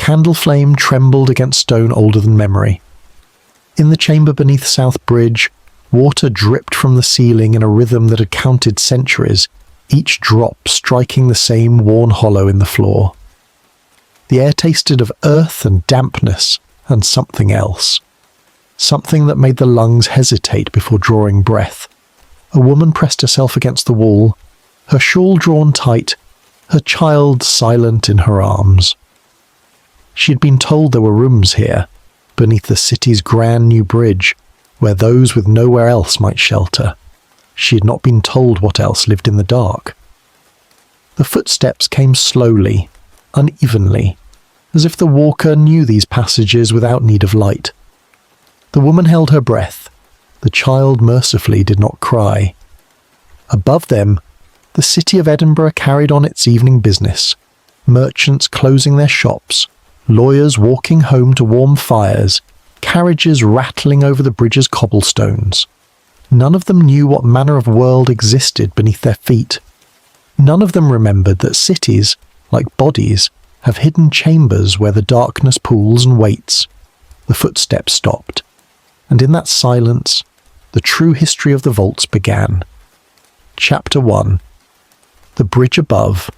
candle flame trembled against stone older than memory. In the chamber beneath South Bridge, water dripped from the ceiling in a rhythm that had counted centuries, each drop striking the same worn hollow in the floor. The air tasted of earth and dampness and something else. Something that made the lungs hesitate before drawing breath. A woman pressed herself against the wall, her shawl drawn tight, her child silent in her arms. She had been told there were rooms here, beneath the city's grand new bridge, where those with nowhere else might shelter. She had not been told what else lived in the dark. The footsteps came slowly, unevenly, as if the walker knew these passages without need of light. The woman held her breath. The child mercifully did not cry. Above them, the city of Edinburgh carried on its evening business, merchants closing their shops, lawyers walking home to warm fires, carriages rattling over the bridge's cobblestones. None of them knew what manner of world existed beneath their feet. None of them remembered that cities, like bodies, have hidden chambers where the darkness pools and waits. The footsteps stopped, and in that silence, the true history of the vaults began. Chapter 1. The Bridge Above.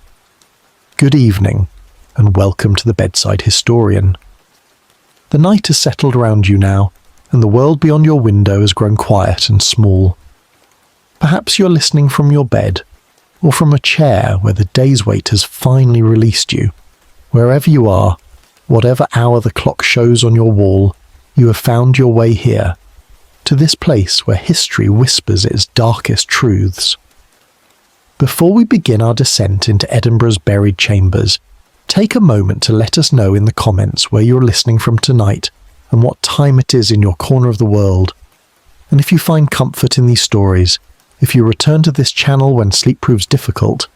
Good evening, and welcome to the Bedside Historian. The night has settled around you now, and the world beyond your window has grown quiet and small. Perhaps you're listening from your bed, or from a chair where the day's weight has finally released you. Wherever you are, whatever hour the clock shows on your wall, you have found your way here, to this place where history whispers its darkest truths. Before we begin our descent into Edinburgh's buried chambers, take a moment to let us know in the comments where you're listening from tonight and what time it is in your corner of the world. And if you find comfort in these stories, if you return to this channel when sleep proves difficult,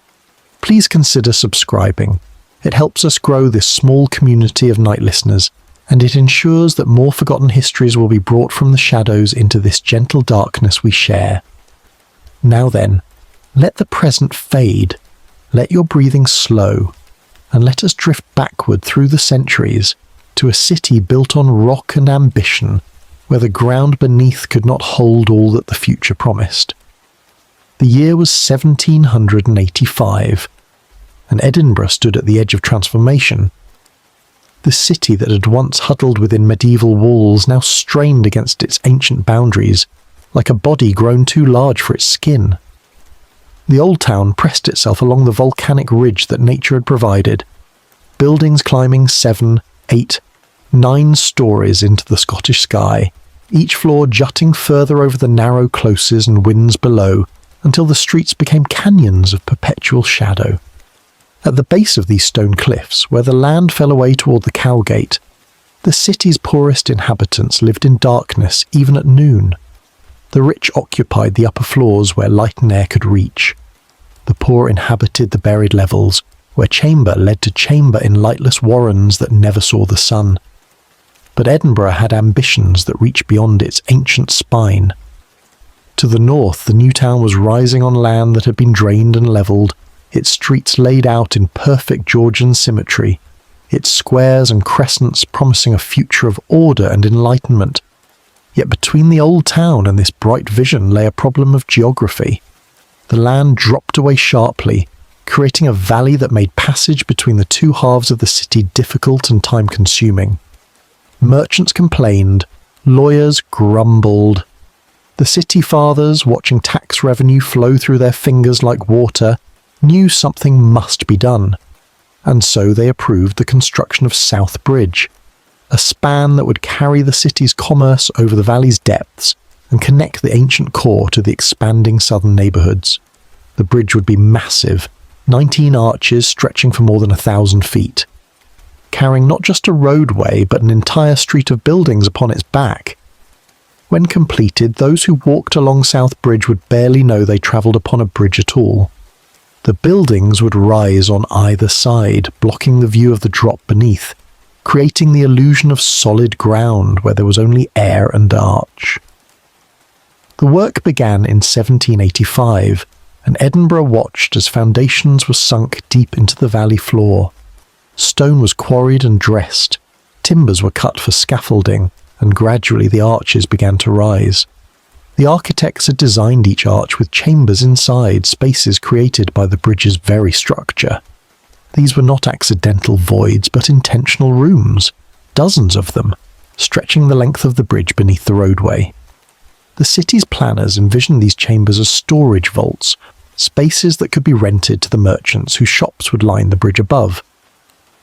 please consider subscribing. It helps us grow this small community of night listeners, and it ensures that more forgotten histories will be brought from the shadows into this gentle darkness we share. Now then, let the present fade, let your breathing slow, and let us drift backward through the centuries to a city built on rock and ambition, where the ground beneath could not hold all that the future promised. The year was 1785, and Edinburgh stood at the edge of transformation. The city that had once huddled within medieval walls now strained against its ancient boundaries, like a body grown too large for its skin. The old town pressed itself along the volcanic ridge that nature had provided, buildings climbing 7, 8, 9 stories into the Scottish sky, each floor jutting further over the narrow closes and winds below, until the streets became canyons of perpetual shadow. At the base of these stone cliffs, where the land fell away toward the Cowgate, the city's poorest inhabitants lived in darkness even at noon. The rich occupied the upper floors where light and air could reach. The poor inhabited the buried levels, where chamber led to chamber in lightless warrens that never saw the sun. But Edinburgh had ambitions that reached beyond its ancient spine. To the north, the new town was rising on land that had been drained and levelled, its streets laid out in perfect Georgian symmetry, its squares and crescents promising a future of order and enlightenment. Yet between the old town and this bright vision lay a problem of geography. The land dropped away sharply, creating a valley that made passage between the two halves of the city difficult and time-consuming. Merchants complained, lawyers grumbled. The city fathers, watching tax revenue flow through their fingers like water, knew something must be done, and so they approved the construction of South Bridge, a span that would carry the city's commerce over the valley's depths and connect the ancient core to the expanding southern neighbourhoods. The bridge would be massive, 19 arches stretching for more than 1,000 feet, carrying not just a roadway but an entire street of buildings upon its back. When completed, those who walked along South Bridge would barely know they travelled upon a bridge at all. The buildings would rise on either side, blocking the view of the drop beneath, creating the illusion of solid ground where there was only air and arch. The work began in 1785, and Edinburgh watched as foundations were sunk deep into the valley floor. Stone was quarried and dressed, timbers were cut for scaffolding, and gradually the arches began to rise. The architects had designed each arch with chambers inside spaces created by the bridge's very structure. These were not accidental voids, but intentional rooms, dozens of them, stretching the length of the bridge beneath the roadway. The city's planners envisioned these chambers as storage vaults, spaces that could be rented to the merchants whose shops would line the bridge above.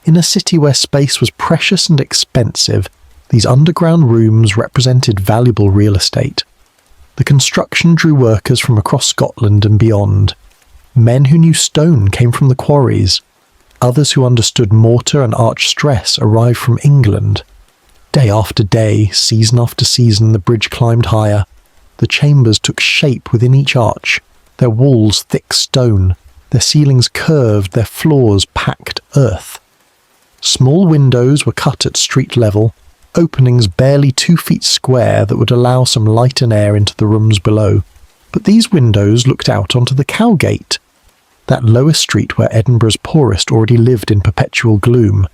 In a city where space was precious and expensive, these underground rooms represented valuable real estate. The construction drew workers from across Scotland and beyond. Men who knew stone came from the quarries. Others who understood mortar and arch stress arrived from England. Day after day, season after season, the bridge climbed higher. The chambers took shape within each arch, their walls thick stone, their ceilings curved, their floors packed earth. Small windows were cut at street level, openings barely 2 feet square that would allow some light and air into the rooms below. But these windows looked out onto the Cowgate, that lower street where Edinburgh's poorest already lived in perpetual gloom,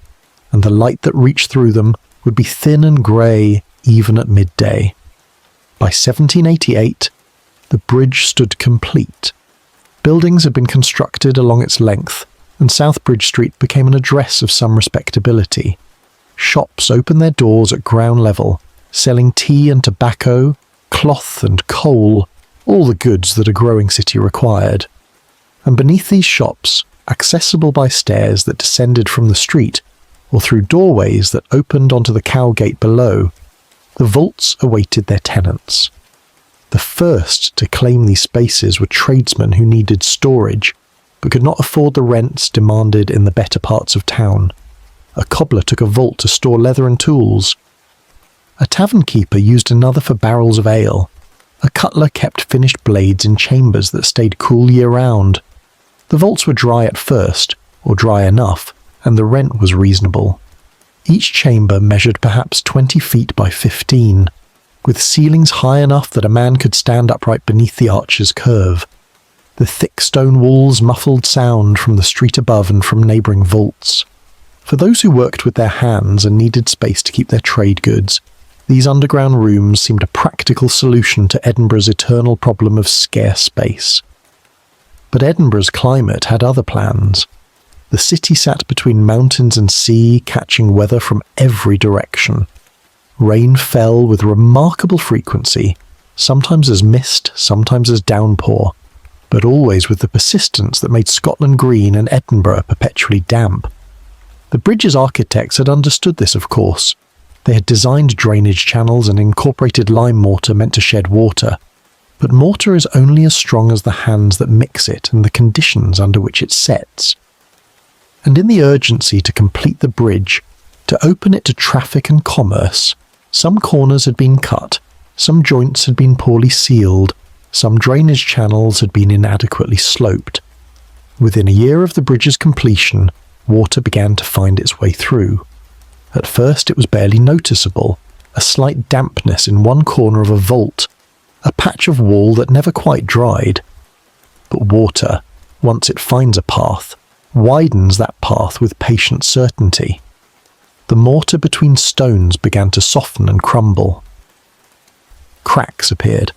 and the light that reached through them would be thin and grey even at midday. By 1788, the bridge stood complete. Buildings had been constructed along its length, and South Bridge Street became an address of some respectability. Shops opened their doors at ground level, selling tea and tobacco, cloth and coal, all the goods that a growing city required. And beneath these shops, accessible by stairs that descended from the street, or through doorways that opened onto the Cowgate below, the vaults awaited their tenants. The first to claim these spaces were tradesmen who needed storage, but could not afford the rents demanded in the better parts of town. A cobbler took a vault to store leather and tools. A tavern keeper used another for barrels of ale. A cutler kept finished blades in chambers that stayed cool year-round. The vaults were dry at first, or dry enough, and the rent was reasonable. Each chamber measured perhaps 20 feet by 15, with ceilings high enough that a man could stand upright beneath the arch's curve. The thick stone walls muffled sound from the street above and from neighbouring vaults. For those who worked with their hands and needed space to keep their trade goods, these underground rooms seemed a practical solution to Edinburgh's eternal problem of scarce space. But Edinburgh's climate had other plans. The city sat between mountains and sea, catching weather from every direction. Rain fell with remarkable frequency, sometimes as mist, sometimes as downpour, but always with the persistence that made Scotland green and Edinburgh perpetually damp. The bridge's architects had understood this, of course. They had designed drainage channels and incorporated lime mortar meant to shed water. But mortar is only as strong as the hands that mix it and the conditions under which it sets. And in the urgency to complete the bridge, to open it to traffic and commerce, some corners had been cut, some joints had been poorly sealed, some drainage channels had been inadequately sloped. Within a year of the bridge's completion, water began to find its way through. At first it was barely noticeable, a slight dampness in one corner of a vault, a patch of wall that never quite dried. But water, once it finds a path, widens that path with patient certainty. The mortar between stones began to soften and crumble. Cracks appeared,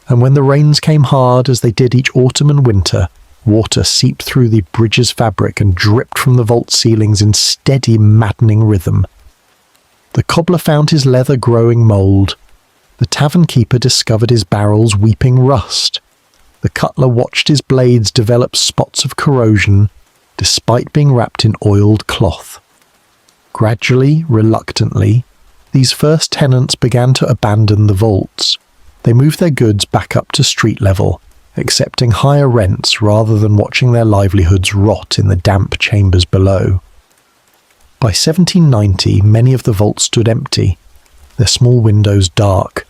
and when the rains came hard, as they did each autumn and winter, water seeped through the bridge's fabric and dripped from the vault ceilings in steady, maddening rhythm. The cobbler found his leather growing mould. The tavern keeper discovered his barrels weeping rust. The cutler watched his blades develop spots of corrosion, despite being wrapped in oiled cloth. Gradually, reluctantly, these first tenants began to abandon the vaults. They moved their goods back up to street level, accepting higher rents rather than watching their livelihoods rot in the damp chambers below. By 1790, many of the vaults stood empty, their small windows dark,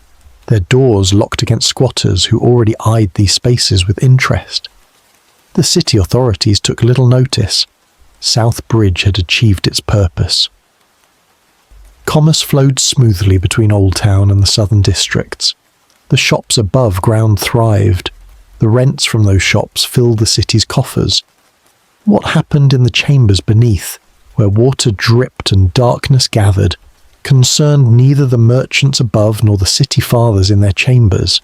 their doors locked against squatters who already eyed these spaces with interest. The city authorities took little notice. South Bridge had achieved its purpose. Commerce flowed smoothly between Old Town and the southern districts. The shops above ground thrived. The rents from those shops filled the city's coffers. What happened in the chambers beneath, where water dripped and darkness gathered, concerned neither the merchants above nor the city fathers in their chambers.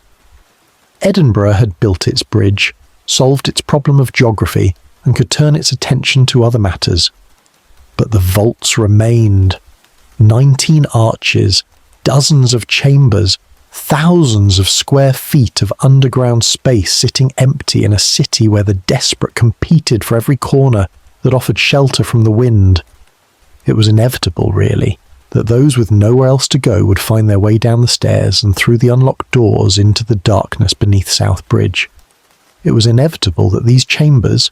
Edinburgh had built its bridge, solved its problem of geography, and could turn its attention to other matters. But the vaults remained. 19 arches, dozens of chambers, thousands of square feet of underground space sitting empty in a city where the desperate competed for every corner that offered shelter from the wind. It was inevitable, really, that those with nowhere else to go would find their way down the stairs and through the unlocked doors into the darkness beneath South Bridge. It was inevitable that these chambers,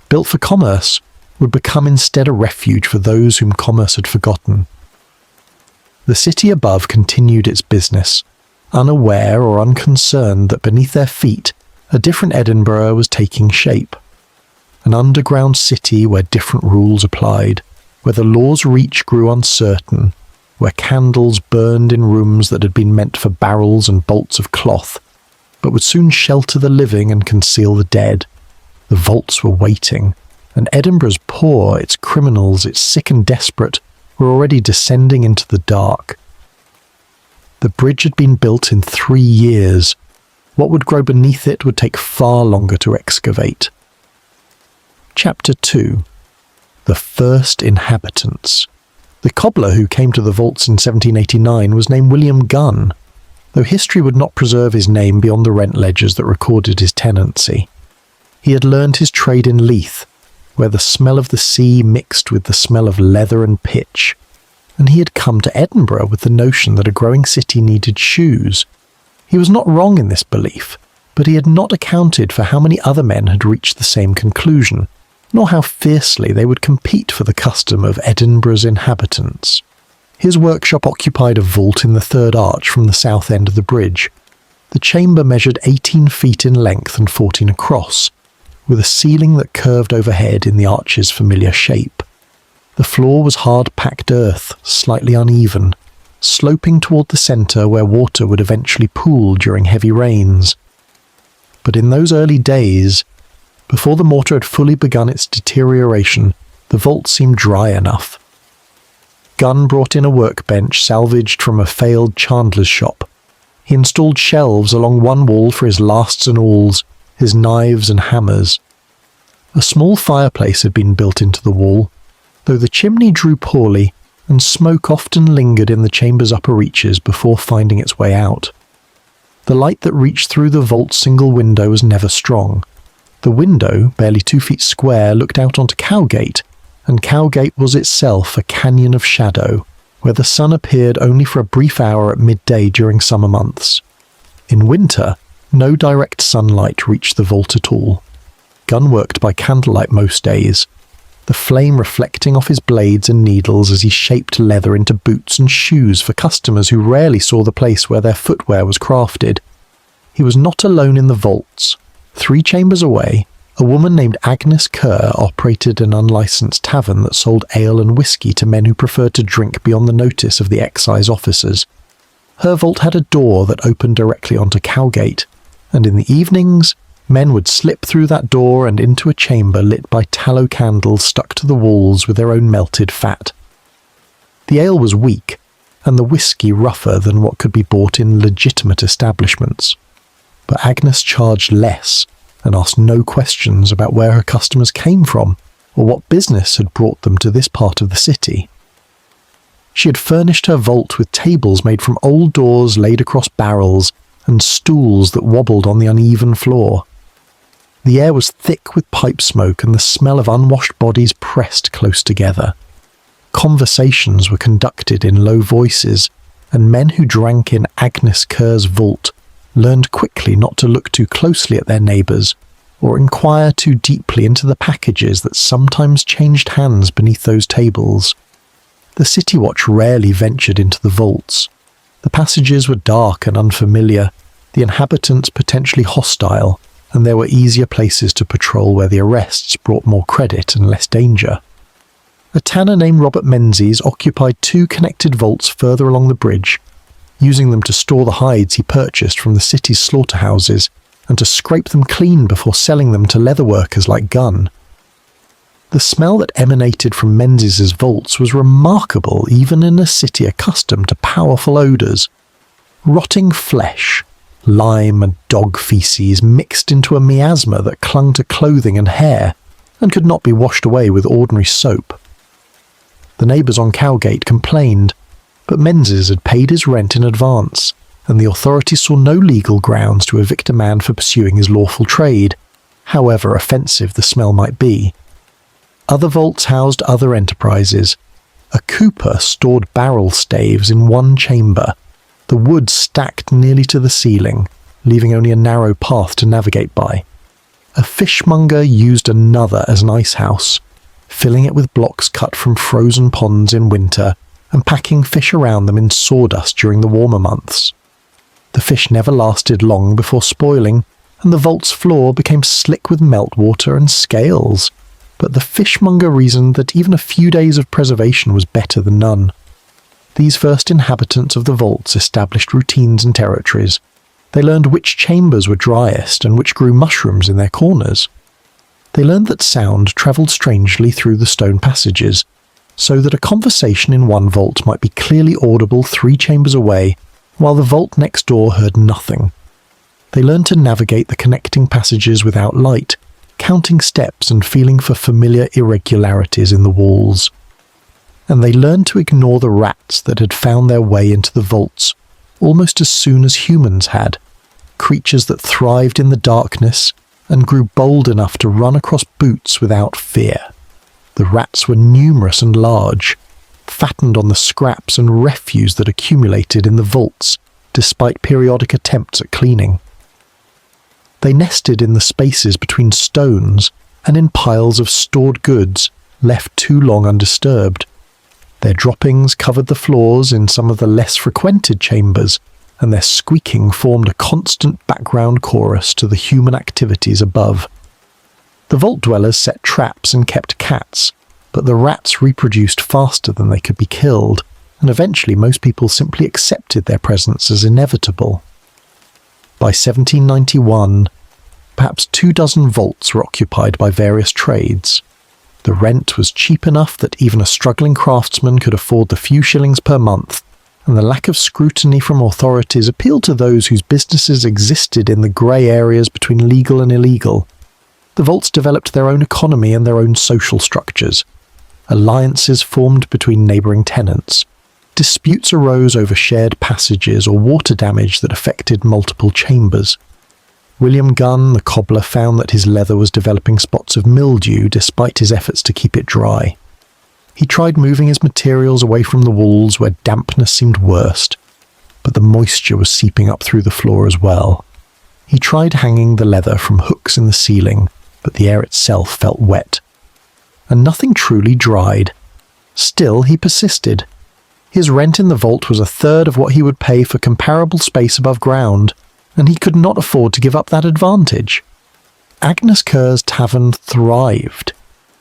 built for commerce, would become instead a refuge for those whom commerce had forgotten. The city above continued its business, unaware or unconcerned that beneath their feet a different Edinburgh was taking shape. An underground city where different rules applied, where the law's reach grew uncertain, where candles burned in rooms that had been meant for barrels and bolts of cloth, but would soon shelter the living and conceal the dead. The vaults were waiting, and Edinburgh's poor, its criminals, its sick and desperate, were already descending into the dark. The bridge had been built in 3 years. What would grow beneath it would take far longer to excavate. Chapter 2. The First Inhabitants. The cobbler who came to the vaults in 1789 was named William Gunn, though history would not preserve his name beyond the rent ledgers that recorded his tenancy. He had learned his trade in Leith, where the smell of the sea mixed with the smell of leather and pitch, and he had come to Edinburgh with the notion that a growing city needed shoes. He was not wrong in this belief, but he had not accounted for how many other men had reached the same conclusion, nor how fiercely they would compete for the custom of Edinburgh's inhabitants. His workshop occupied a vault in the third arch from the south end of the bridge. The chamber measured 18 feet in length and 14 across, with a ceiling that curved overhead in the arch's familiar shape. The floor was hard-packed earth, slightly uneven, sloping toward the centre where water would eventually pool during heavy rains. But in those early days, before the mortar had fully begun its deterioration, the vault seemed dry enough. Gunn brought in a workbench salvaged from a failed chandler's shop. He installed shelves along one wall for his lasts and awls, his knives and hammers. A small fireplace had been built into the wall, though the chimney drew poorly and smoke often lingered in the chamber's upper reaches before finding its way out. The light that reached through the vault's single window was never strong. The window, barely 2 feet square, looked out onto Cowgate, and Cowgate was itself a canyon of shadow, where the sun appeared only for a brief hour at midday during summer months. In winter, no direct sunlight reached the vault at all. Gunn worked by candlelight most days, the flame reflecting off his blades and needles as he shaped leather into boots and shoes for customers who rarely saw the place where their footwear was crafted. He was not alone in the vaults. 3 chambers away, a woman named Agnes Kerr operated an unlicensed tavern that sold ale and whiskey to men who preferred to drink beyond the notice of the excise officers. Her vault had a door that opened directly onto Cowgate, and in the evenings, men would slip through that door and into a chamber lit by tallow candles stuck to the walls with their own melted fat. The ale was weak, and the whiskey rougher than what could be bought in legitimate establishments. But Agnes charged less and asked no questions about where her customers came from or what business had brought them to this part of the city. She had furnished her vault with tables made from old doors laid across barrels and stools that wobbled on the uneven floor. The air was thick with pipe smoke and the smell of unwashed bodies pressed close together. Conversations were conducted in low voices, and men who drank in Agnes Kerr's vault learned quickly not to look too closely at their neighbours or inquire too deeply into the packages that sometimes changed hands beneath those tables. The city watch rarely ventured into the vaults. The passages were dark and unfamiliar, the inhabitants potentially hostile, and there were easier places to patrol where the arrests brought more credit and less danger. A tanner named Robert Menzies occupied 2 connected vaults further along the bridge, using them to store the hides he purchased from the city's slaughterhouses and to scrape them clean before selling them to leather workers like Gunn. The smell that emanated from Menzies's vaults was remarkable even in a city accustomed to powerful odours. Rotting flesh, lime and dog feces mixed into a miasma that clung to clothing and hair and could not be washed away with ordinary soap. The neighbours on Cowgate complained, but Menzies had paid his rent in advance, and the authorities saw no legal grounds to evict a man for pursuing his lawful trade, however offensive the smell might be. Other vaults housed other enterprises. A cooper stored barrel staves in one chamber, the wood stacked nearly to the ceiling, leaving only a narrow path to navigate by. A fishmonger used another as an ice house, filling it with blocks cut from frozen ponds in winter and packing fish around them in sawdust during the warmer months. The fish never lasted long before spoiling, and the vault's floor became slick with meltwater and scales. But the fishmonger reasoned that even a few days of preservation was better than none. These first inhabitants of the vaults established routines and territories. They learned which chambers were driest and which grew mushrooms in their corners. They learned that sound travelled strangely through the stone passages, so that a conversation in one vault might be clearly audible 3 chambers away, while the vault next door heard nothing. They learned to navigate the connecting passages without light, counting steps and feeling for familiar irregularities in the walls. And they learned to ignore the rats that had found their way into the vaults almost as soon as humans had, creatures that thrived in the darkness and grew bold enough to run across boots without fear. The rats were numerous and large, fattened on the scraps and refuse that accumulated in the vaults, despite periodic attempts at cleaning. They nested in the spaces between stones and in piles of stored goods left too long undisturbed. Their droppings covered the floors in some of the less frequented chambers, and their squeaking formed a constant background chorus to the human activities above. The vault dwellers set traps and kept cats, but the rats reproduced faster than they could be killed, and eventually most people simply accepted their presence as inevitable. By 1791, perhaps 24 vaults were occupied by various trades. The rent was cheap enough that even a struggling craftsman could afford the few shillings per month, and the lack of scrutiny from authorities appealed to those whose businesses existed in the grey areas between legal and illegal. The vaults developed their own economy and their own social structures. Alliances formed between neighbouring tenants. Disputes arose over shared passages or water damage that affected multiple chambers. William Gunn, the cobbler, found that his leather was developing spots of mildew despite his efforts to keep it dry. He tried moving his materials away from the walls where dampness seemed worst, but the moisture was seeping up through the floor as well. He tried hanging the leather from hooks in the ceiling, but the air itself felt wet. And nothing truly dried. Still, he persisted. His rent in the vault was 1/3 of what he would pay for comparable space above ground, and he could not afford to give up that advantage. Agnes Kerr's tavern thrived,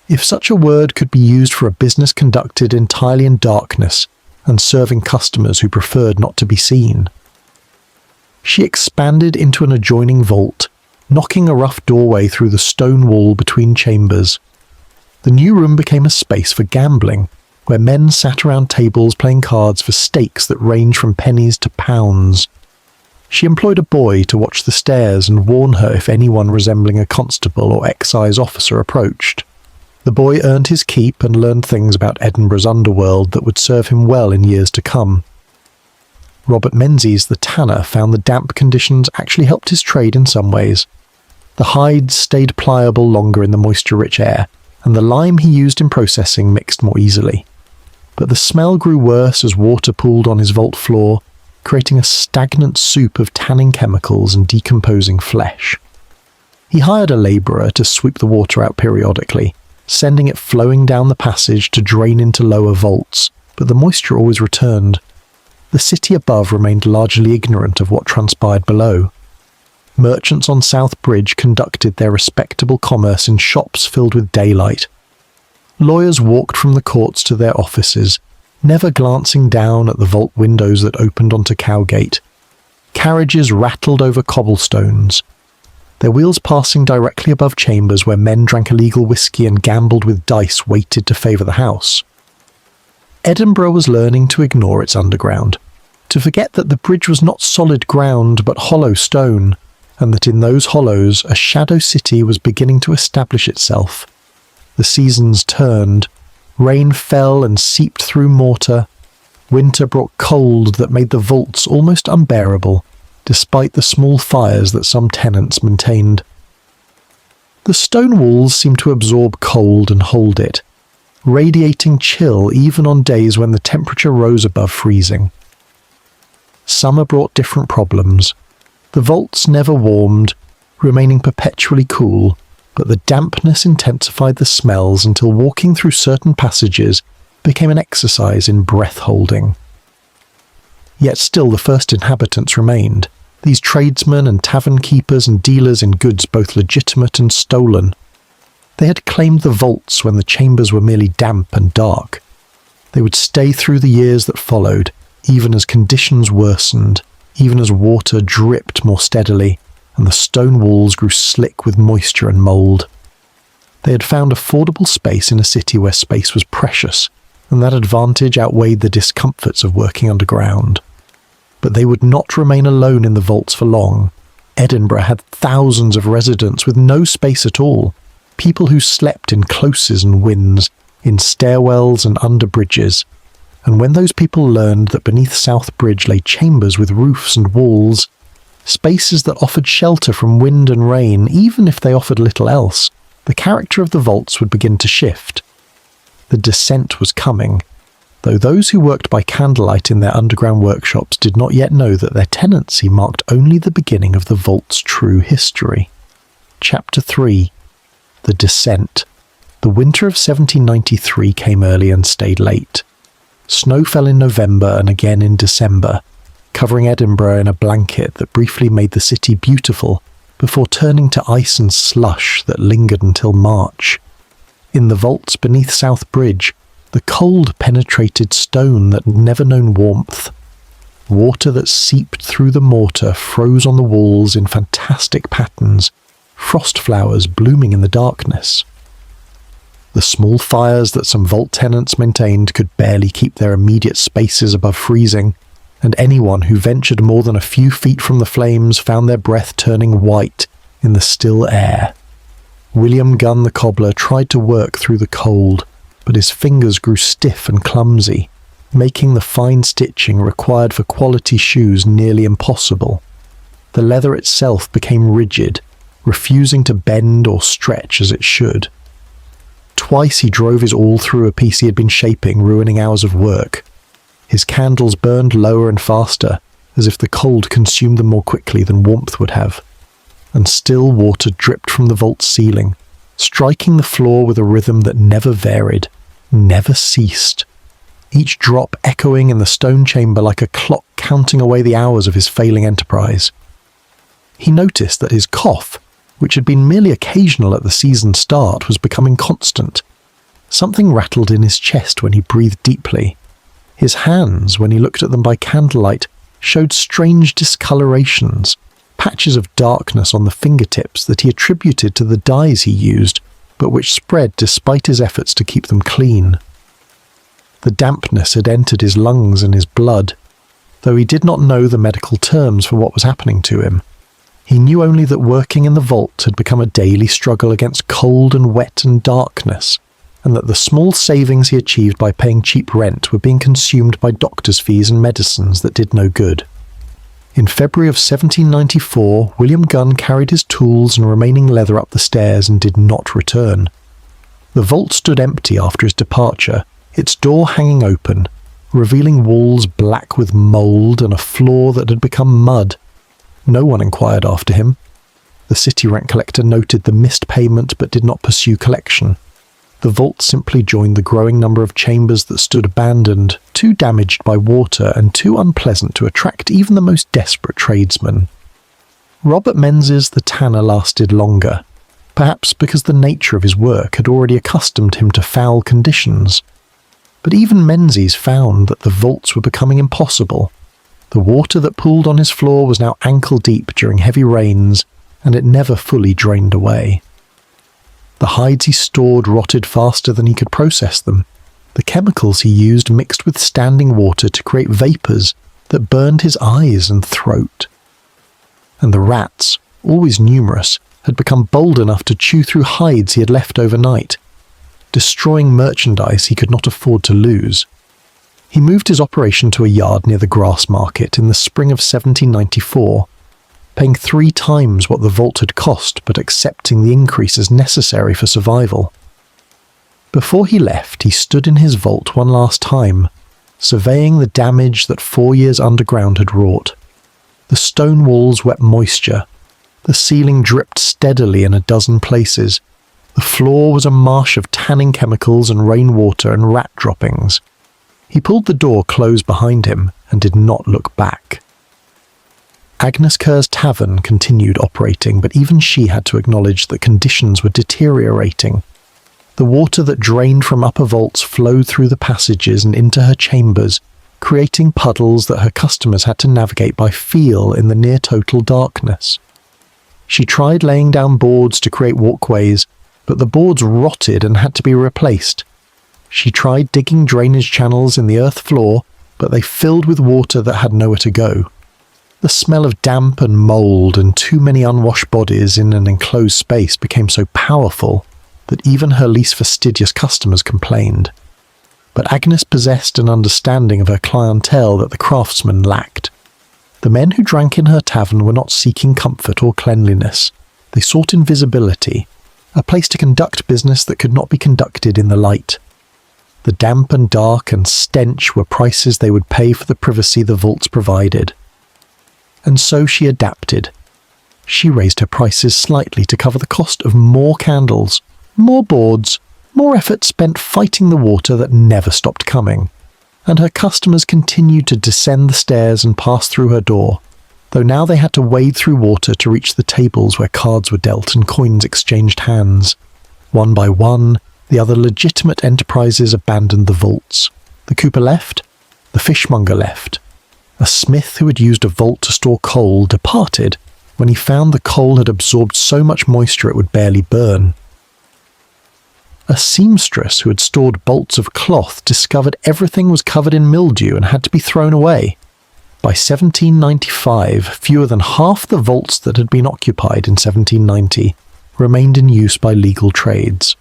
if such a word could be used for a business conducted entirely in darkness and serving customers who preferred not to be seen. She expanded into an adjoining vault, knocking a rough doorway through the stone wall between chambers. The new room became a space for gambling, where men sat around tables playing cards for stakes that ranged from pennies to pounds. She employed a boy to watch the stairs and warn her if anyone resembling a constable or excise officer approached. The boy earned his keep and learned things about Edinburgh's underworld that would serve him well in years to come. Robert Menzies, the tanner, found the damp conditions actually helped his trade in some ways. The hides stayed pliable longer in the moisture-rich air, and the lime he used in processing mixed more easily. But the smell grew worse as water pooled on his vault floor, creating a stagnant soup of tanning chemicals and decomposing flesh. He hired a labourer to sweep the water out periodically, sending it flowing down the passage to drain into lower vaults, but the moisture always returned. The city above remained largely ignorant of what transpired below. Merchants on South Bridge conducted their respectable commerce in shops filled with daylight. Lawyers walked from the courts to their offices, never glancing down at the vault windows that opened onto Cowgate. Carriages rattled over cobblestones. their wheels passing directly above chambers where men drank illegal whiskey and gambled with dice weighted to favour the house. Edinburgh was learning to ignore its underground, to forget that the bridge was not solid ground but hollow stone, and that in those hollows a shadow city was beginning to establish itself. The seasons turned, rain fell and seeped through mortar, winter brought cold that made the vaults almost unbearable, despite the small fires that some tenants maintained. The stone walls seemed to absorb cold and hold it, radiating chill even on days when the temperature rose above freezing. Summer brought different problems. The vaults never warmed, remaining perpetually cool, but the dampness intensified the smells until walking through certain passages became an exercise in breath-holding. Yet still the first inhabitants remained, these tradesmen and tavern keepers and dealers in goods both legitimate and stolen. They had claimed the vaults when the chambers were merely damp and dark. They would stay through the years that followed, even as conditions worsened, even as water dripped more steadily, and the stone walls grew slick with moisture and mould. They had found affordable space in a city where space was precious, and that advantage outweighed the discomforts of working underground. But they would not remain alone in the vaults for long. Edinburgh had thousands of residents with no space at all, people who slept in closes and wynds, in stairwells and under bridges. And when those people learned that beneath South Bridge lay chambers with roofs and walls, spaces that offered shelter from wind and rain, even if they offered little else, the character of the vaults would begin to shift. The descent was coming, though those who worked by candlelight in their underground workshops did not yet know that their tenancy marked only the beginning of the vault's true history. Chapter 3. The Descent. The winter of 1793 came early and stayed late. Snow fell in November and again in December, covering Edinburgh in a blanket that briefly made the city beautiful before turning to ice and slush that lingered until March. In the vaults beneath South Bridge, the cold penetrated stone that had never known warmth. Water that seeped through the mortar froze on the walls in fantastic patterns, frost flowers blooming in the darkness. The small fires that some vault tenants maintained could barely keep their immediate spaces above freezing, and anyone who ventured more than a few feet from the flames found their breath turning white in the still air. William Gunn the cobbler tried to work through the cold, but his fingers grew stiff and clumsy, making the fine stitching required for quality shoes nearly impossible. The leather itself became rigid, refusing to bend or stretch as it should. Twice he drove his awl through a piece he had been shaping, ruining hours of work. His candles burned lower and faster, as if the cold consumed them more quickly than warmth would have. And still water dripped from the vault's ceiling, striking the floor with a rhythm that never varied, never ceased. Each drop echoing in the stone chamber like a clock counting away the hours of his failing enterprise. He noticed that his cough, which had been merely occasional at the season's start, was becoming constant. Something rattled in his chest when he breathed deeply. His hands, when he looked at them by candlelight, showed strange discolorations, patches of darkness on the fingertips that he attributed to the dyes he used, but which spread despite his efforts to keep them clean. The dampness had entered his lungs and his blood, though he did not know the medical terms for what was happening to him. He knew only that working in the vault had become a daily struggle against cold and wet and darkness, and that the small savings he achieved by paying cheap rent were being consumed by doctor's fees and medicines that did no good. In February of 1794, William Gunn carried his tools and remaining leather up the stairs and did not return. The vault stood empty after his departure, its door hanging open, revealing walls black with mould and a floor that had become mud. No one inquired after him. The city rent collector noted the missed payment but did not pursue collection. The vault simply joined the growing number of chambers that stood abandoned, too damaged by water and too unpleasant to attract even the most desperate tradesmen. Robert Menzies the tanner lasted longer, perhaps because the nature of his work had already accustomed him to foul conditions. But even Menzies found that the vaults were becoming impossible. The water that pooled on his floor was now ankle-deep during heavy rains, and it never fully drained away. The hides he stored rotted faster than he could process them. The chemicals he used mixed with standing water to create vapours that burned his eyes and throat. And the rats, always numerous, had become bold enough to chew through hides he had left overnight, destroying merchandise he could not afford to lose. He moved his operation to a yard near the grass market in the spring of 1794, paying 3 times what the vault had cost but accepting the increase as necessary for survival. Before he left, he stood in his vault one last time, surveying the damage that 4 years underground had wrought. The stone walls wept moisture. The ceiling dripped steadily in a dozen places. The floor was a marsh of tanning chemicals and rainwater and rat droppings. He pulled the door close behind him and did not look back. Agnes Kerr's tavern continued operating, but even she had to acknowledge that conditions were deteriorating. The water that drained from upper vaults flowed through the passages and into her chambers, creating puddles that her customers had to navigate by feel in the near-total darkness. She tried laying down boards to create walkways, but the boards rotted and had to be replaced. She tried digging drainage channels in the earth floor, but they filled with water that had nowhere to go. The smell of damp and mould and too many unwashed bodies in an enclosed space became so powerful that even her least fastidious customers complained. But Agnes possessed an understanding of her clientele that the craftsmen lacked. The men who drank in her tavern were not seeking comfort or cleanliness. They sought invisibility, a place to conduct business that could not be conducted in the light. The damp and dark and stench were prices they would pay for the privacy the vaults provided. And so she adapted. She raised her prices slightly to cover the cost of more candles, more boards, more effort spent fighting the water that never stopped coming. And her customers continued to descend the stairs and pass through her door, though now they had to wade through water to reach the tables where cards were dealt and coins exchanged hands. One by one, the other legitimate enterprises abandoned the vaults. The cooper left, the fishmonger left. A smith who had used a vault to store coal departed when he found the coal had absorbed so much moisture it would barely burn. A seamstress who had stored bolts of cloth discovered everything was covered in mildew and had to be thrown away. By 1795, fewer than half the vaults that had been occupied in 1790 remained in use by legal trades.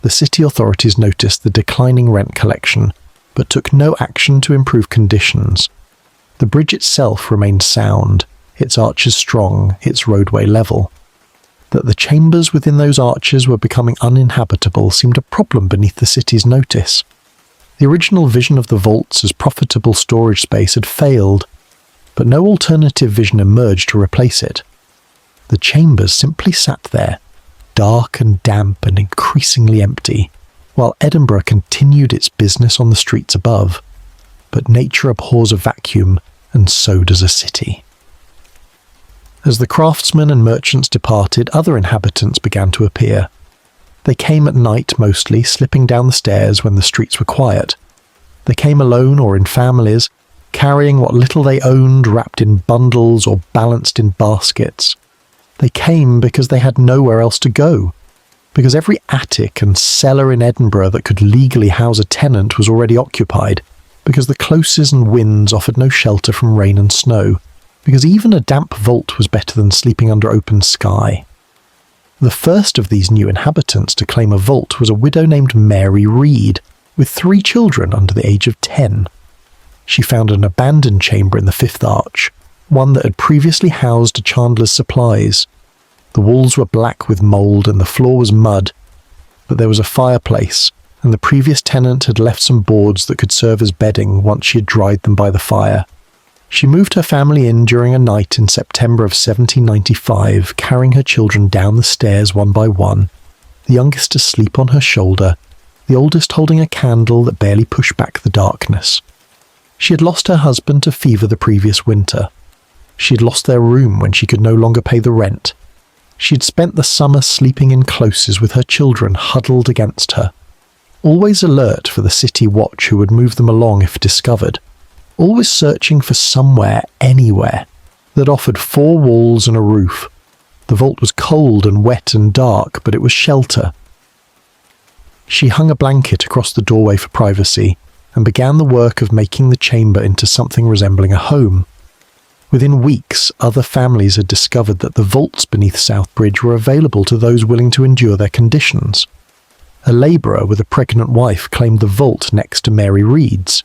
The city authorities noticed the declining rent collection, but took no action to improve conditions. The bridge itself remained sound, its arches strong, its roadway level. That the chambers within those arches were becoming uninhabitable seemed a problem beneath the city's notice. The original vision of the vaults as profitable storage space had failed, but no alternative vision emerged to replace it. The chambers simply sat there, dark and damp and increasingly empty, while Edinburgh continued its business on the streets above. But nature abhors a vacuum, and so does a city. As the craftsmen and merchants departed, other inhabitants began to appear. They came at night mostly, slipping down the stairs when the streets were quiet. They came alone or in families, carrying what little they owned wrapped in bundles or balanced in baskets. They came because they had nowhere else to go, because every attic and cellar in Edinburgh that could legally house a tenant was already occupied, because the closes and winds offered no shelter from rain and snow, because even a damp vault was better than sleeping under open sky. The first of these new inhabitants to claim a vault was a widow named Mary Reed, with 3 children under the age of 10. She found an abandoned chamber in the 5th arch, one that had previously housed a chandler's supplies. The walls were black with mould and the floor was mud, but there was a fireplace, and the previous tenant had left some boards that could serve as bedding once she had dried them by the fire. She moved her family in during a night in September of 1795, carrying her children down the stairs one by one, the youngest asleep on her shoulder, the oldest holding a candle that barely pushed back the darkness. She had lost her husband to fever the previous winter. She had lost their room when she could no longer pay the rent. She had spent the summer sleeping in closes with her children huddled against her, always alert for the city watch who would move them along if discovered, always searching for somewhere, anywhere, that offered 4 walls and a roof, The vault was cold and wet and dark, but it was shelter. She hung a blanket across the doorway for privacy and began the work of making the chamber into something resembling a home. Within weeks, other families had discovered that the vaults beneath South Bridge were available to those willing to endure their conditions. A labourer with a pregnant wife claimed the vault next to Mary Reed's.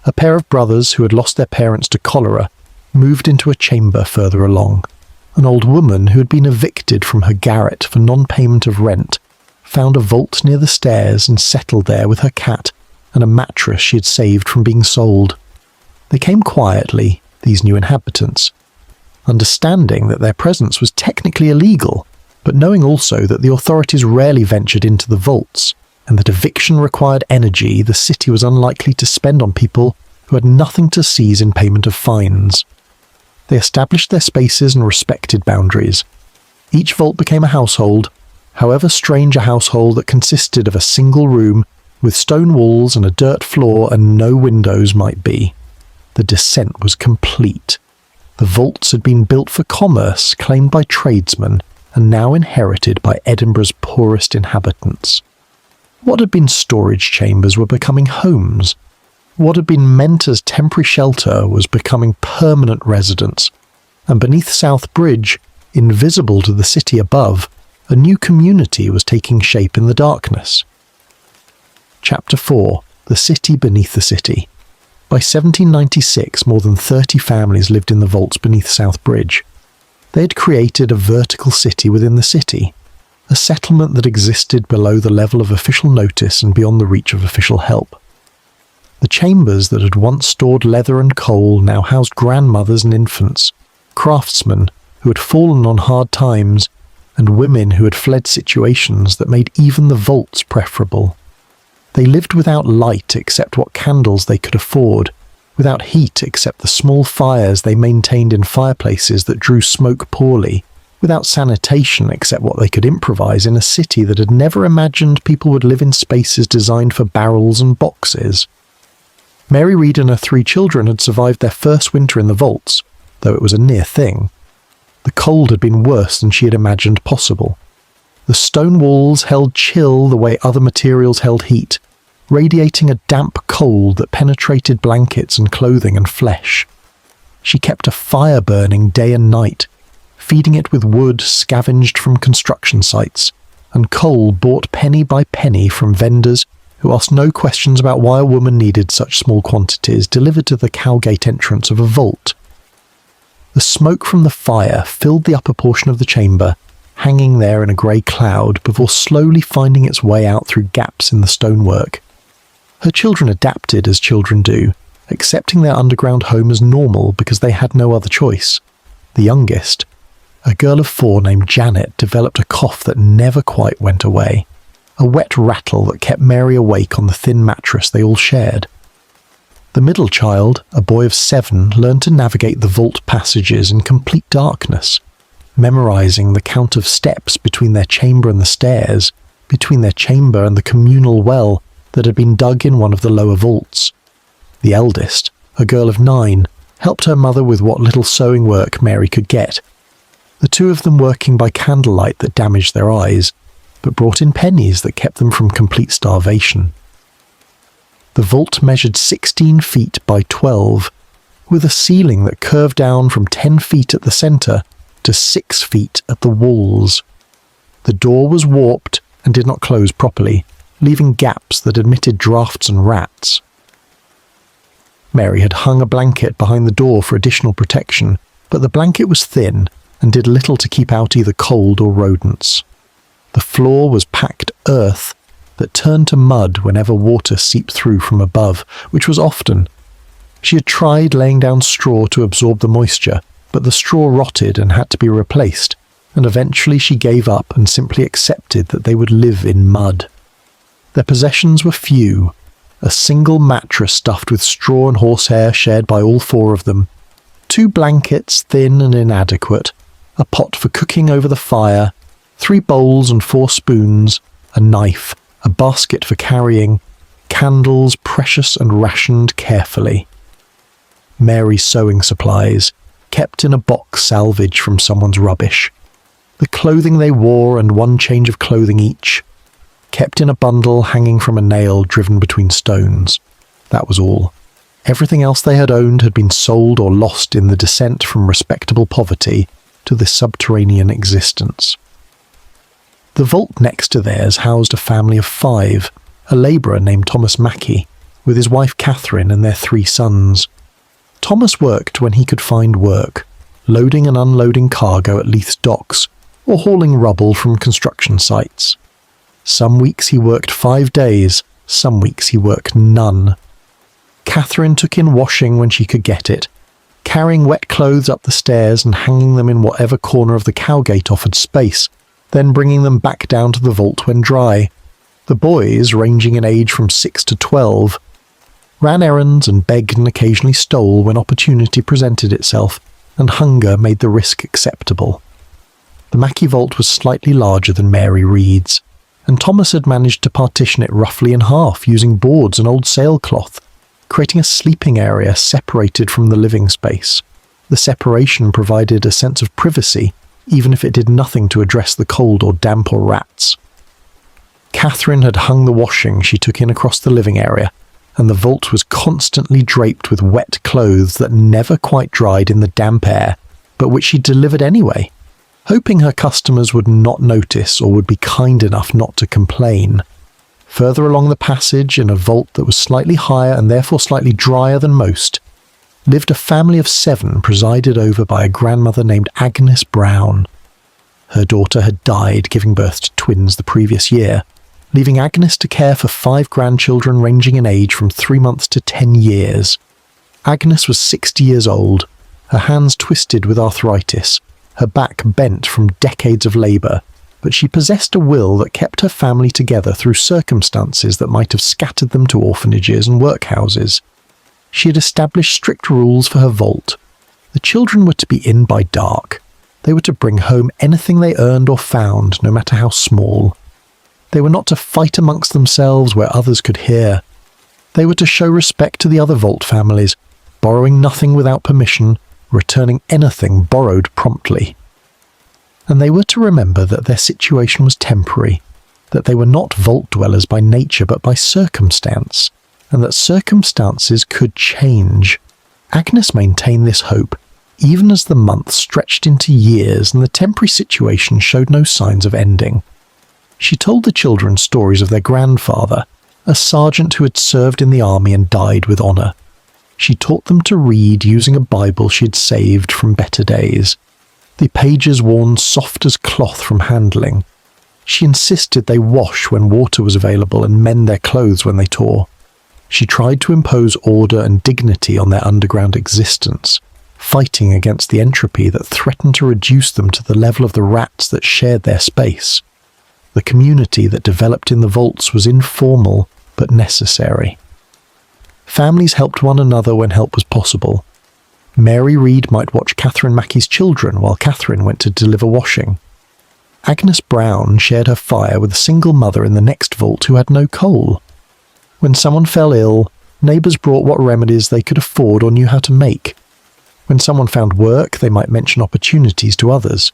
A pair of brothers who had lost their parents to cholera moved into a chamber further along. An old woman who had been evicted from her garret for non-payment of rent found a vault near the stairs and settled there with her cat and a mattress she had saved from being sold. They came quietly, these new inhabitants, understanding that their presence was technically illegal, but knowing also that the authorities rarely ventured into the vaults, and that eviction required energy the city was unlikely to spend on people who had nothing to seize in payment of fines. They established their spaces and respected boundaries. Each vault became a household, however strange a household that consisted of a single room with stone walls and a dirt floor and no windows might be. The descent was complete. The vaults had been built for commerce, claimed by tradesmen, and now inherited by Edinburgh's poorest inhabitants. What had been storage chambers were becoming homes. What had been meant as temporary shelter was becoming permanent residence. And beneath South Bridge, invisible to the city above, a new community was taking shape in the darkness. Chapter 4. The City Beneath the City. By 1796, more than 30 families lived in the vaults beneath South Bridge. They had created a vertical city within the city, a settlement that existed below the level of official notice and beyond the reach of official help. The chambers that had once stored leather and coal now housed grandmothers and infants, craftsmen who had fallen on hard times, and women who had fled situations that made even the vaults preferable. They lived without light except what candles they could afford, without heat except the small fires they maintained in fireplaces that drew smoke poorly, without sanitation except what they could improvise in a city that had never imagined people would live in spaces designed for barrels and boxes. Mary Reed and her 3 children had survived their first winter in the vaults, though it was a near thing. The cold had been worse than she had imagined possible. The stone walls held chill the way other materials held heat, radiating a damp cold that penetrated blankets and clothing and flesh. She kept a fire burning day and night, feeding it with wood scavenged from construction sites, and coal bought penny by penny from vendors who asked no questions about why a woman needed such small quantities delivered to the cowgate entrance of a vault. The smoke from the fire filled the upper portion of the chamber, hanging there in a grey cloud before slowly finding its way out through gaps in the stonework. Her children adapted as children do, accepting their underground home as normal because they had no other choice. The youngest, a girl of 4 named Janet, developed a cough that never quite went away, a wet rattle that kept Mary awake on the thin mattress they all shared. The middle child, a boy of 7, learned to navigate the vault passages in complete darkness, memorizing the count of steps between their chamber and the stairs, between their chamber and the communal well that had been dug in one of the lower vaults. The eldest, a girl of 9, helped her mother with what little sewing work Mary could get, the 2 of them working by candlelight that damaged their eyes, but brought in pennies that kept them from complete starvation. The vault measured 16 feet by 12, with a ceiling that curved down from 10 feet at the centre to 6 feet at the walls. The door was warped and did not close properly, leaving gaps that admitted drafts and rats. Mary had hung a blanket behind the door for additional protection, but the blanket was thin and did little to keep out either cold or rodents. The floor was packed earth that turned to mud whenever water seeped through from above, which was often. She had tried laying down straw to absorb the moisture, but the straw rotted and had to be replaced, and eventually she gave up and simply accepted that they would live in mud. Their possessions were few: a single mattress stuffed with straw and horsehair shared by all 4 of them, 2 blankets thin and inadequate, a pot for cooking over the fire, 3 bowls and 4 spoons, a knife, a basket for carrying, candles precious and rationed carefully. Mary's sewing supplies, kept in a box salvaged from someone's rubbish. the clothing they wore and one change of clothing each, kept in a bundle hanging from a nail driven between stones. That was all. Everything else they had owned had been sold or lost in the descent from respectable poverty to this subterranean existence. The vault next to theirs housed a family of 5, a labourer named Thomas Mackey, with his wife Catherine and their 3 sons. Thomas worked when he could find work, loading and unloading cargo at Leith's docks, or hauling rubble from construction sites. Some weeks he worked 5 days, some weeks he worked none. Catherine took in washing when she could get it, carrying wet clothes up the stairs and hanging them in whatever corner of the cowgate offered space, then bringing them back down to the vault when dry. The boys, ranging in age from 6 to 12, ran errands and begged and occasionally stole when opportunity presented itself and hunger made the risk acceptable. The Mackey vault was slightly larger than Mary Reed's, and Thomas had managed to partition it roughly in half using boards and old sailcloth, creating a sleeping area separated from the living space. The separation provided a sense of privacy, even if it did nothing to address the cold or damp or rats. Catherine had hung the washing she took in across the living area, and the vault was constantly draped with wet clothes that never quite dried in the damp air, but which she delivered anyway, hoping her customers would not notice or would be kind enough not to complain. Further along the passage, in a vault that was slightly higher and therefore slightly drier than most, lived a family of 7 presided over by a grandmother named Agnes Brown. Her daughter had died, giving birth to twins the previous year, leaving Agnes to care for 5 grandchildren ranging in age from 3 months to 10 years. Agnes was 60 years old, her hands twisted with arthritis, her back bent from decades of labour, but she possessed a will that kept her family together through circumstances that might have scattered them to orphanages and workhouses. She had established strict rules for her vault. The children were to be in by dark. They were to bring home anything they earned or found, no matter how small. They were not to fight amongst themselves where others could hear. They were to show respect to the other vault families, borrowing nothing without permission, returning anything borrowed promptly. And they were to remember that their situation was temporary, that they were not vault dwellers by nature but by circumstance, and that circumstances could change. Agnes maintained this hope, even as the months stretched into years and the temporary situation showed no signs of ending. She told the children stories of their grandfather, a sergeant who had served in the army and died with honour. She taught them to read using a Bible she had saved from better days, the pages worn soft as cloth from handling. She insisted they wash when water was available and mend their clothes when they tore. She tried to impose order and dignity on their underground existence, fighting against the entropy that threatened to reduce them to the level of the rats that shared their space. The community that developed in the vaults was informal but necessary. Families helped one another when help was possible. Mary Reed might watch Catherine Mackey's children while Catherine went to deliver washing. Agnes Brown shared her fire with a single mother in the next vault who had no coal. When someone fell ill, neighbours brought what remedies they could afford or knew how to make. When someone found work, they might mention opportunities to others.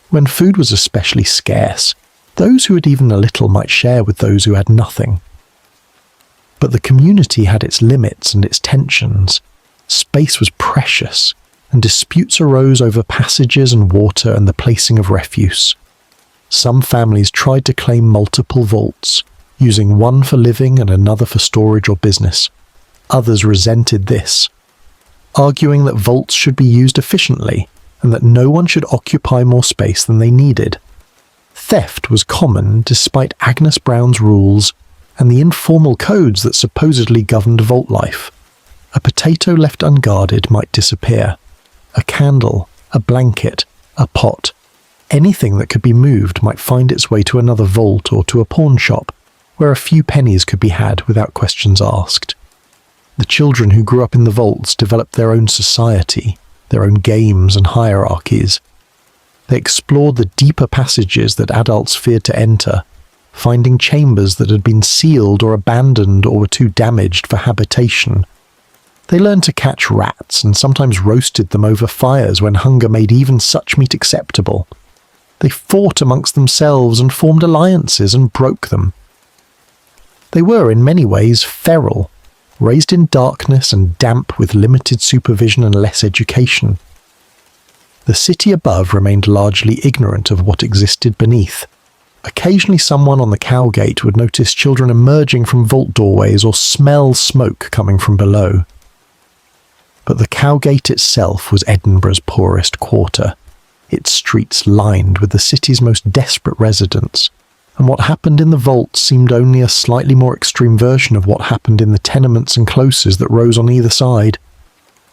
When food was especially scarce, those who had even a little might share with those who had nothing. But the community had its limits and its tensions. Space was precious, and disputes arose over passages and water and the placing of refuse. Some families tried to claim multiple vaults, using one for living and another for storage or business. Others resented this, arguing that vaults should be used efficiently and that no one should occupy more space than they needed. Theft was common despite Agnes Brown's rules and the informal codes that supposedly governed vault life. A potato left unguarded might disappear. A candle, a blanket, a pot, anything that could be moved might find its way to another vault or to a pawn shop, where a few pennies could be had without questions asked. The children who grew up in the vaults developed their own society, their own games and hierarchies. They explored the deeper passages that adults feared to enter, finding chambers that had been sealed or abandoned or were too damaged for habitation. They learned to catch rats and sometimes roasted them over fires when hunger made even such meat acceptable. They fought amongst themselves and formed alliances and broke them. They were in many ways feral, raised in darkness and damp with limited supervision and less education. The city above remained largely ignorant of what existed beneath. Occasionally someone on the Cowgate would notice children emerging from vault doorways or smell smoke coming from below. But the Cowgate itself was Edinburgh's poorest quarter, its streets lined with the city's most desperate residents, and what happened in the vaults seemed only a slightly more extreme version of what happened in the tenements and closes that rose on either side.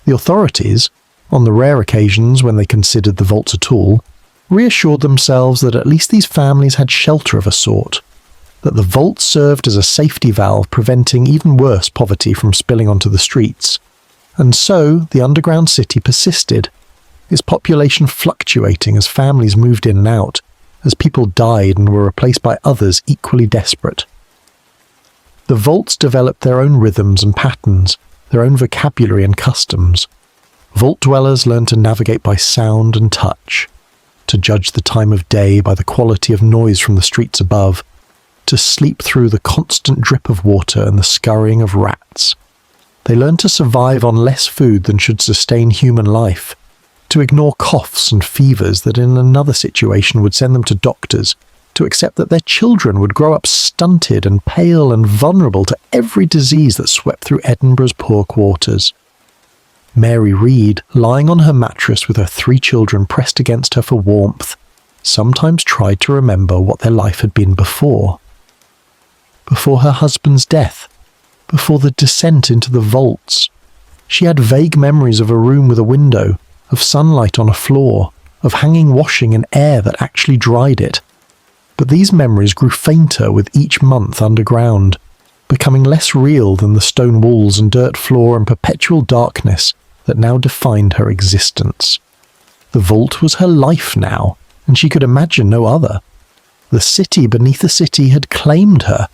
The authorities, on the rare occasions when they considered the vaults at all, reassured themselves that at least these families had shelter of a sort, that the vault served as a safety valve preventing even worse poverty from spilling onto the streets. And so the underground city persisted, its population fluctuating as families moved in and out, as people died and were replaced by others equally desperate. The vaults developed their own rhythms and patterns, their own vocabulary and customs. Vault dwellers learned to navigate by sound and touch, to judge the time of day by the quality of noise from the streets above, to sleep through the constant drip of water and the scurrying of rats. They learned to survive on less food than should sustain human life, to ignore coughs and fevers that in another situation would send them to doctors, to accept that their children would grow up stunted and pale and vulnerable to every disease that swept through Edinburgh's poor quarters. Mary Read, lying on her mattress with her 3 children pressed against her for warmth, sometimes tried to remember what their life had been before. Before her husband's death, before the descent into the vaults. She had vague memories of a room with a window, of sunlight on a floor, of hanging washing in air that actually dried it. But these memories grew fainter with each month underground, becoming less real than the stone walls and dirt floor and perpetual darkness that now defined her existence. The vault was her life now, and she could imagine no other. The city beneath the city had claimed her,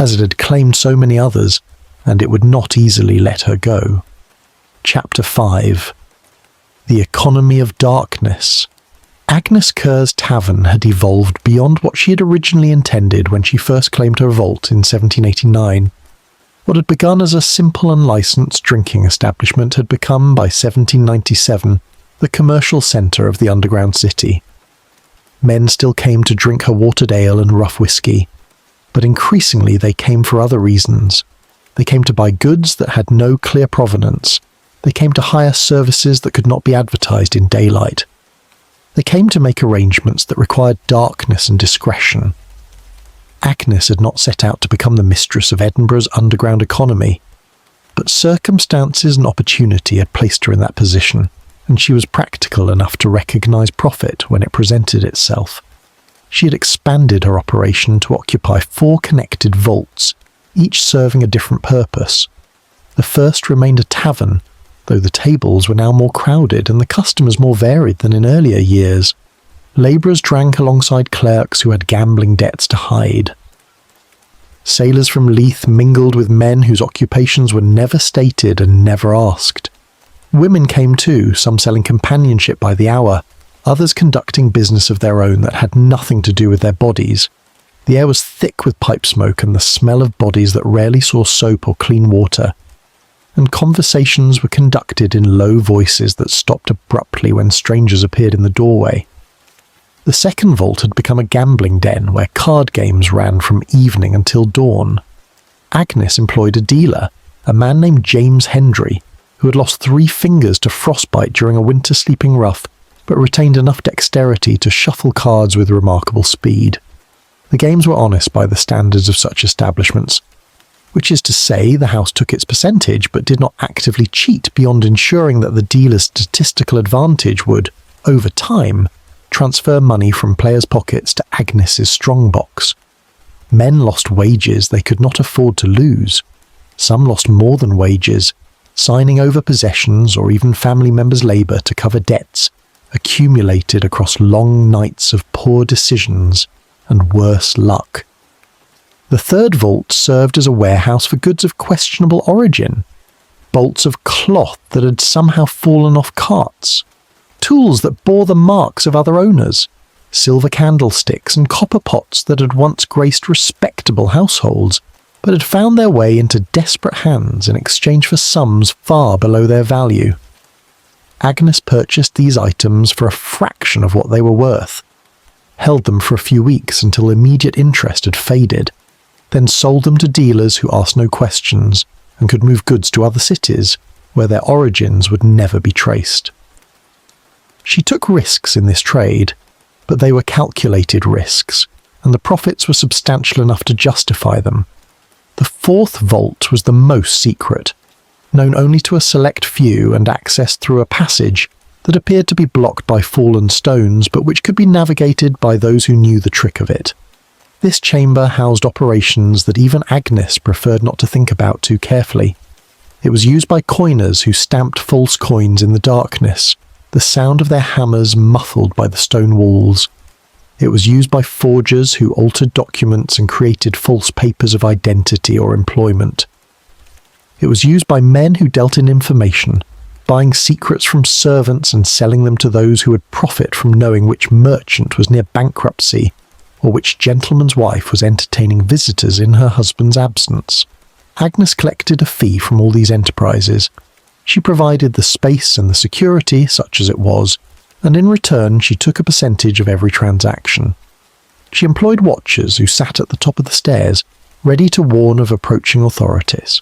as it had claimed so many others, and it would not easily let her go. Chapter 5. The Economy of Darkness. Agnes Kerr's tavern had evolved beyond what she had originally intended when she first claimed her vault in 1789. What had begun as a simple and licensed drinking establishment had become, by 1797, the commercial centre of the underground city. Men still came to drink her watered ale and rough whiskey, but increasingly they came for other reasons. They came to buy goods that had no clear provenance. They came to hire services that could not be advertised in daylight. They came to make arrangements that required darkness and discretion. Agnes had not set out to become the mistress of Edinburgh's underground economy, but circumstances and opportunity had placed her in that position, and she was practical enough to recognise profit when it presented itself. She had expanded her operation to occupy 4 connected vaults, each serving a different purpose. The first remained a tavern, though the tables were now more crowded and the customers more varied than in earlier years. Labourers drank alongside clerks who had gambling debts to hide. Sailors from Leith mingled with men whose occupations were never stated and never asked. Women came too, some selling companionship by the hour, others conducting business of their own that had nothing to do with their bodies. The air was thick with pipe smoke and the smell of bodies that rarely saw soap or clean water, and conversations were conducted in low voices that stopped abruptly when strangers appeared in the doorway. The second vault had become a gambling den where card games ran from evening until dawn. Agnes employed a dealer, a man named James Hendry, who had lost 3 fingers to frostbite during a winter sleeping rough, but retained enough dexterity to shuffle cards with remarkable speed. The games were honest by the standards of such establishments, which is to say the house took its percentage but did not actively cheat beyond ensuring that the dealer's statistical advantage would, over time, transfer money from players' pockets to Agnes's strongbox. Men lost wages they could not afford to lose. Some lost more than wages, signing over possessions or even family members' labour to cover debts accumulated across long nights of poor decisions and worse luck. The third vault served as a warehouse for goods of questionable origin, bolts of cloth that had somehow fallen off carts, tools that bore the marks of other owners, silver candlesticks and copper pots that had once graced respectable households, but had found their way into desperate hands in exchange for sums far below their value. Agnes purchased these items for a fraction of what they were worth, held them for a few weeks until immediate interest had faded, then sold them to dealers who asked no questions and could move goods to other cities where their origins would never be traced. She took risks in this trade, but they were calculated risks, and the profits were substantial enough to justify them. The fourth vault was the most secret, known only to a select few and accessed through a passage that appeared to be blocked by fallen stones but which could be navigated by those who knew the trick of it. This chamber housed operations that even Agnes preferred not to think about too carefully. It was used by coiners who stamped false coins in the darkness, the sound of their hammers muffled by the stone walls. It was used by forgers who altered documents and created false papers of identity or employment. It was used by men who dealt in information, buying secrets from servants and selling them to those who would profit from knowing which merchant was near bankruptcy or which gentleman's wife was entertaining visitors in her husband's absence. Agnes collected a fee from all these enterprises. She provided the space and the security, such as it was, and in return she took a percentage of every transaction. She employed watchers who sat at the top of the stairs, ready to warn of approaching authorities.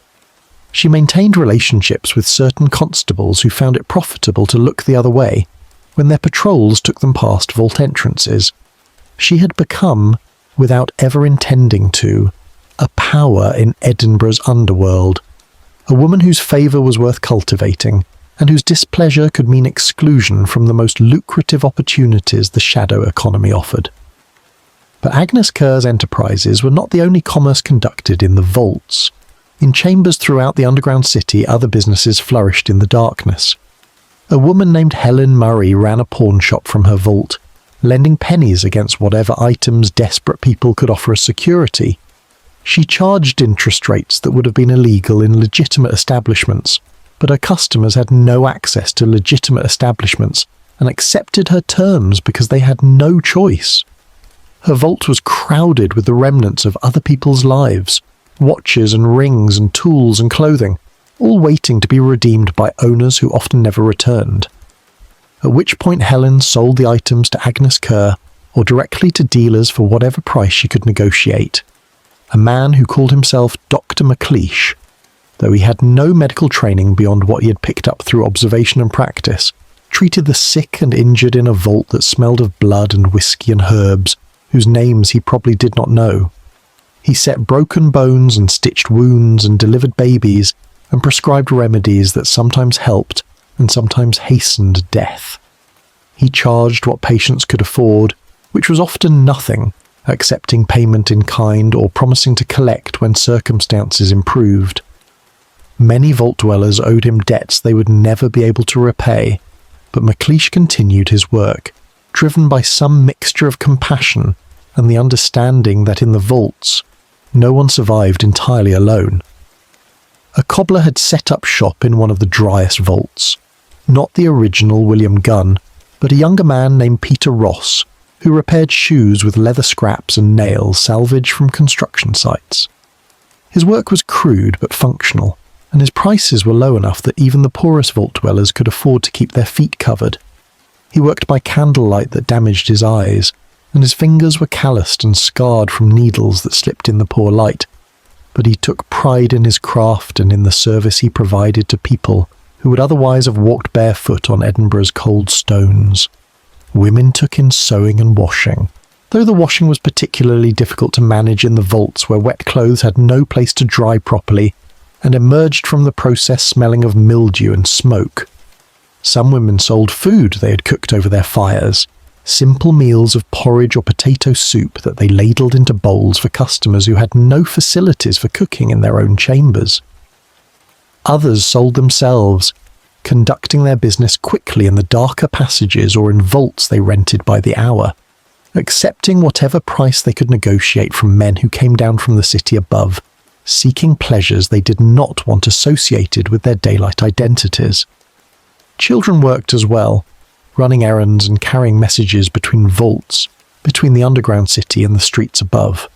She maintained relationships with certain constables who found it profitable to look the other way when their patrols took them past vault entrances. She had become, without ever intending to, a power in Edinburgh's underworld, a woman whose favour was worth cultivating, and whose displeasure could mean exclusion from the most lucrative opportunities the shadow economy offered. But Agnes Kerr's enterprises were not the only commerce conducted in the vaults. In chambers throughout the underground city, other businesses flourished in the darkness. A woman named Helen Murray ran a pawn shop from her vault, lending pennies against whatever items desperate people could offer as security. She charged interest rates that would have been illegal in legitimate establishments, but her customers had no access to legitimate establishments and accepted her terms because they had no choice. Her vault was crowded with the remnants of other people's lives, watches and rings and tools and clothing, all waiting to be redeemed by owners who often never returned. At which point Helen sold the items to Agnes Kerr or directly to dealers for whatever price she could negotiate. A man who called himself Dr. McLeish, though he had no medical training beyond what he had picked up through observation and practice, treated the sick and injured in a vault that smelled of blood and whiskey and herbs, whose names he probably did not know. He set broken bones and stitched wounds and delivered babies and prescribed remedies that sometimes helped and sometimes hastened death. He charged what patients could afford, which was often nothing, accepting payment in kind or promising to collect when circumstances improved. Many vault dwellers owed him debts they would never be able to repay, but McLeish continued his work, driven by some mixture of compassion and the understanding that in the vaults, no one survived entirely alone. A cobbler had set up shop in one of the driest vaults, not the original William Gunn, but a younger man named Peter Ross, who repaired shoes with leather scraps and nails salvaged from construction sites. His work was crude but functional, and his prices were low enough that even the poorest vault dwellers could afford to keep their feet covered. He worked by candlelight that damaged his eyes, and his fingers were calloused and scarred from needles that slipped in the poor light, but he took pride in his craft and in the service he provided to people who would otherwise have walked barefoot on Edinburgh's cold stones. Women took in sewing and washing, though the washing was particularly difficult to manage in the vaults where wet clothes had no place to dry properly and emerged from the process smelling of mildew and smoke. Some women sold food they had cooked over their fires, simple meals of porridge or potato soup that they ladled into bowls for customers who had no facilities for cooking in their own chambers. Others sold themselves, conducting their business quickly in the darker passages or in vaults they rented by the hour, accepting whatever price they could negotiate from men who came down from the city above, seeking pleasures they did not want associated with their daylight identities. Children worked as well, running errands and carrying messages between vaults, between the underground city and the streets above.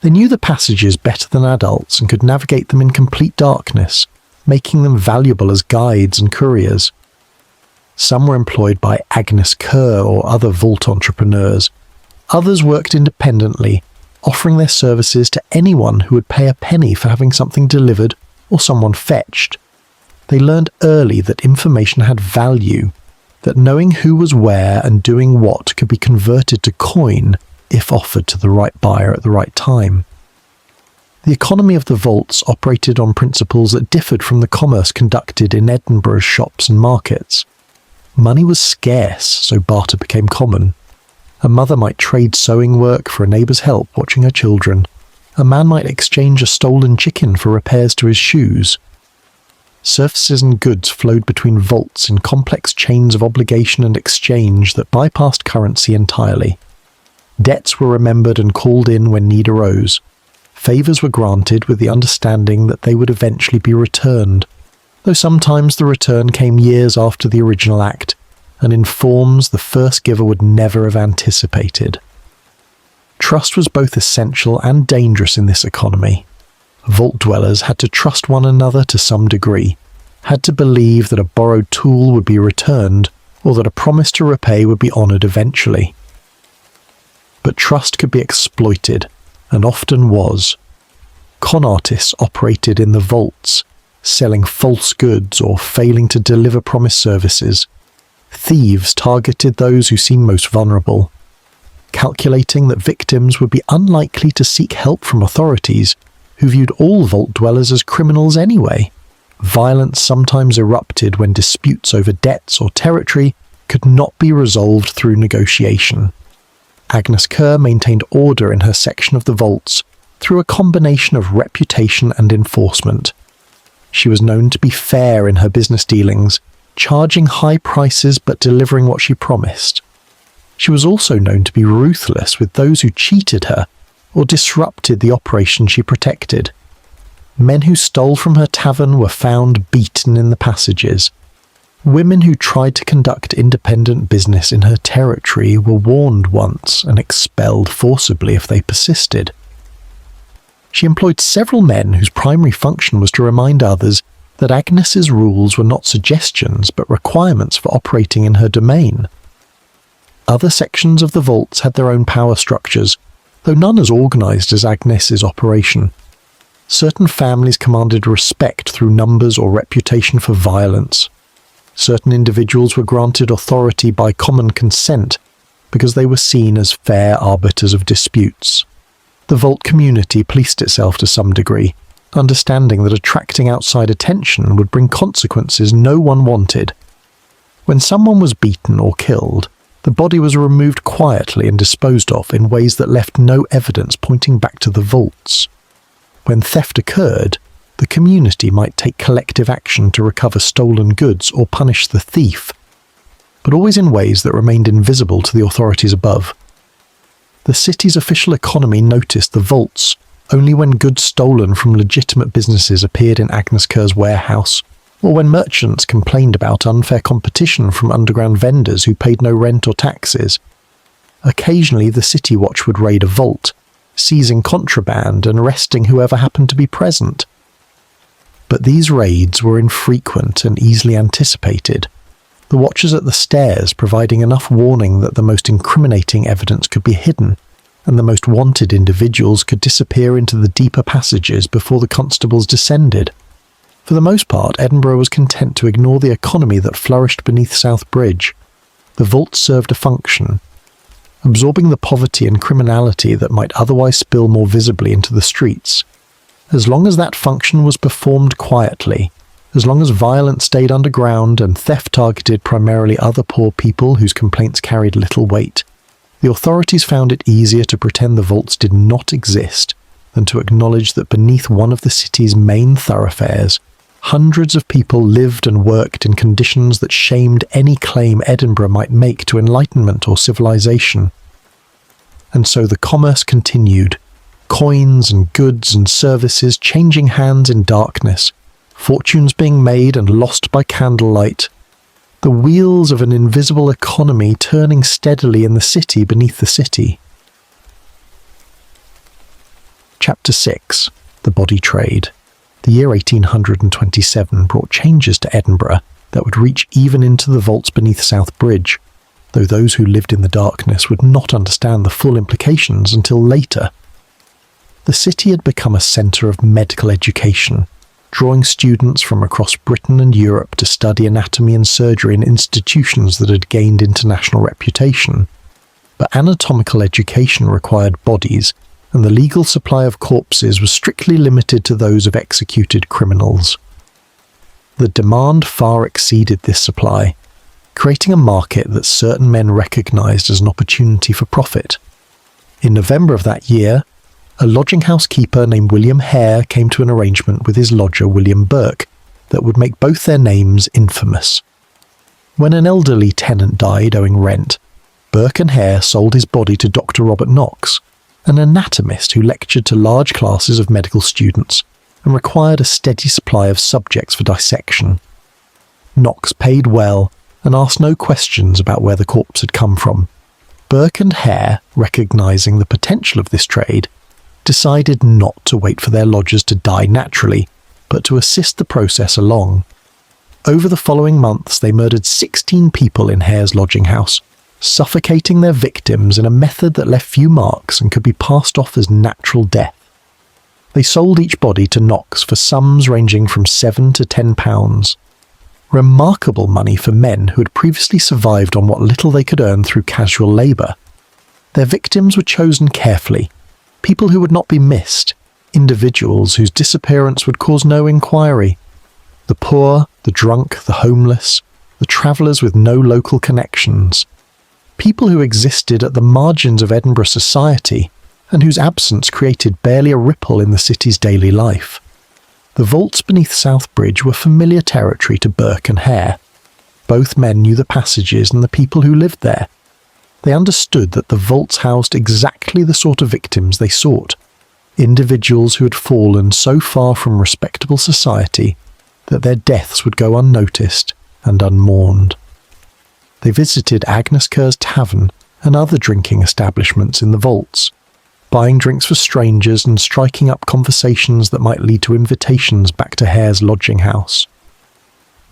They knew the passages better than adults and could navigate them in complete darkness, making them valuable as guides and couriers. Some were employed by Agnes Kerr or other vault entrepreneurs. Others worked independently, offering their services to anyone who would pay a penny for having something delivered or someone fetched. They learned early that information had value, that knowing who was where and doing what could be converted to coin if offered to the right buyer at the right time. The economy of the vaults operated on principles that differed from the commerce conducted in Edinburgh's shops and markets. Money was scarce, so barter became common. A mother might trade sewing work for a neighbour's help watching her children. A man might exchange a stolen chicken for repairs to his shoes. Services and goods flowed between vaults in complex chains of obligation and exchange that bypassed currency entirely. Debts were remembered and called in when need arose. Favours were granted with the understanding that they would eventually be returned, though sometimes the return came years after the original act, and in forms the first giver would never have anticipated. Trust was both essential and dangerous in this economy. Vault dwellers had to trust one another to some degree, had to believe that a borrowed tool would be returned, or that a promise to repay would be honoured eventually. But trust could be exploited, and often was. Con artists operated in the vaults, selling false goods or failing to deliver promised services. Thieves targeted those who seemed most vulnerable, calculating that victims would be unlikely to seek help from authorities, who viewed all vault dwellers as criminals anyway. Violence sometimes erupted when disputes over debts or territory could not be resolved through negotiation. Agnes Kerr maintained order in her section of the vaults through a combination of reputation and enforcement. She was known to be fair in her business dealings, charging high prices but delivering what she promised. She was also known to be ruthless with those who cheated her or disrupted the operation she protected. Men who stole from her tavern were found beaten in the passages. Women who tried to conduct independent business in her territory were warned once and expelled forcibly if they persisted. She employed several men whose primary function was to remind others that Agnes's rules were not suggestions but requirements for operating in her domain. Other sections of the vaults had their own power structures, though none as organised as Agnes's operation. Certain families commanded respect through numbers or reputation for violence. Certain individuals were granted authority by common consent because they were seen as fair arbiters of disputes. The vault community policed itself to some degree, understanding that attracting outside attention would bring consequences no one wanted. When someone was beaten or killed, the body was removed quietly and disposed of in ways that left no evidence pointing back to the vaults. When theft occurred, the community might take collective action to recover stolen goods or punish the thief, but always in ways that remained invisible to the authorities above. The city's official economy noticed the vaults only when goods stolen from legitimate businesses appeared in Agnes Kerr's warehouse, or when merchants complained about unfair competition from underground vendors who paid no rent or taxes. Occasionally the City Watch would raid a vault, seizing contraband and arresting whoever happened to be present. But these raids were infrequent and easily anticipated, the watchers at the stairs providing enough warning that the most incriminating evidence could be hidden, and the most wanted individuals could disappear into the deeper passages before the constables descended. For the most part, Edinburgh was content to ignore the economy that flourished beneath South Bridge. The vault served a function, absorbing the poverty and criminality that might otherwise spill more visibly into the streets. As long as that function was performed quietly, as long as violence stayed underground and theft targeted primarily other poor people whose complaints carried little weight, the authorities found it easier to pretend the vaults did not exist than to acknowledge that beneath one of the city's main thoroughfares, hundreds of people lived and worked in conditions that shamed any claim Edinburgh might make to enlightenment or civilization. And so the commerce continued, coins and goods and services changing hands in darkness, fortunes being made and lost by candlelight. the wheels of an invisible economy turning steadily in the city beneath the city. Chapter 6. The Body Trade. The year 1827 brought changes to Edinburgh that would reach even into the vaults beneath South Bridge, though those who lived in the darkness would not understand the full implications until later. The city had become a centre of medical education, drawing students from across Britain and Europe to study anatomy and surgery in institutions that had gained international reputation. But anatomical education required bodies, and the legal supply of corpses was strictly limited to those of executed criminals. The demand far exceeded this supply, creating a market that certain men recognised as an opportunity for profit. In November of that year, a lodging-house keeper named William Hare came to an arrangement with his lodger William Burke that would make both their names infamous. When an elderly tenant died owing rent, Burke and Hare sold his body to Dr. Robert Knox, an anatomist who lectured to large classes of medical students and required a steady supply of subjects for dissection. Knox paid well and asked no questions about where the corpse had come from. Burke and Hare, recognising the potential of this trade, decided not to wait for their lodgers to die naturally, but to assist the process along. Over the following months they murdered 16 people in Hare's lodging house, suffocating their victims in a method that left few marks and could be passed off as natural death. They sold each body to Knox for sums ranging from £7 to £10. Remarkable money for men who had previously survived on what little they could earn through casual labour. Their victims were chosen carefully, people who would not be missed, individuals whose disappearance would cause no inquiry. The poor, the drunk, the homeless, the travellers with no local connections. People who existed at the margins of Edinburgh society and whose absence created barely a ripple in the city's daily life. The vaults beneath South Bridge were familiar territory to Burke and Hare. Both men knew the passages and the people who lived there. They understood that the vaults housed exactly the sort of victims they sought, individuals who had fallen so far from respectable society that their deaths would go unnoticed and unmourned. They visited Agnes Kerr's tavern and other drinking establishments in the vaults, buying drinks for strangers and striking up conversations that might lead to invitations back to Hare's lodging house.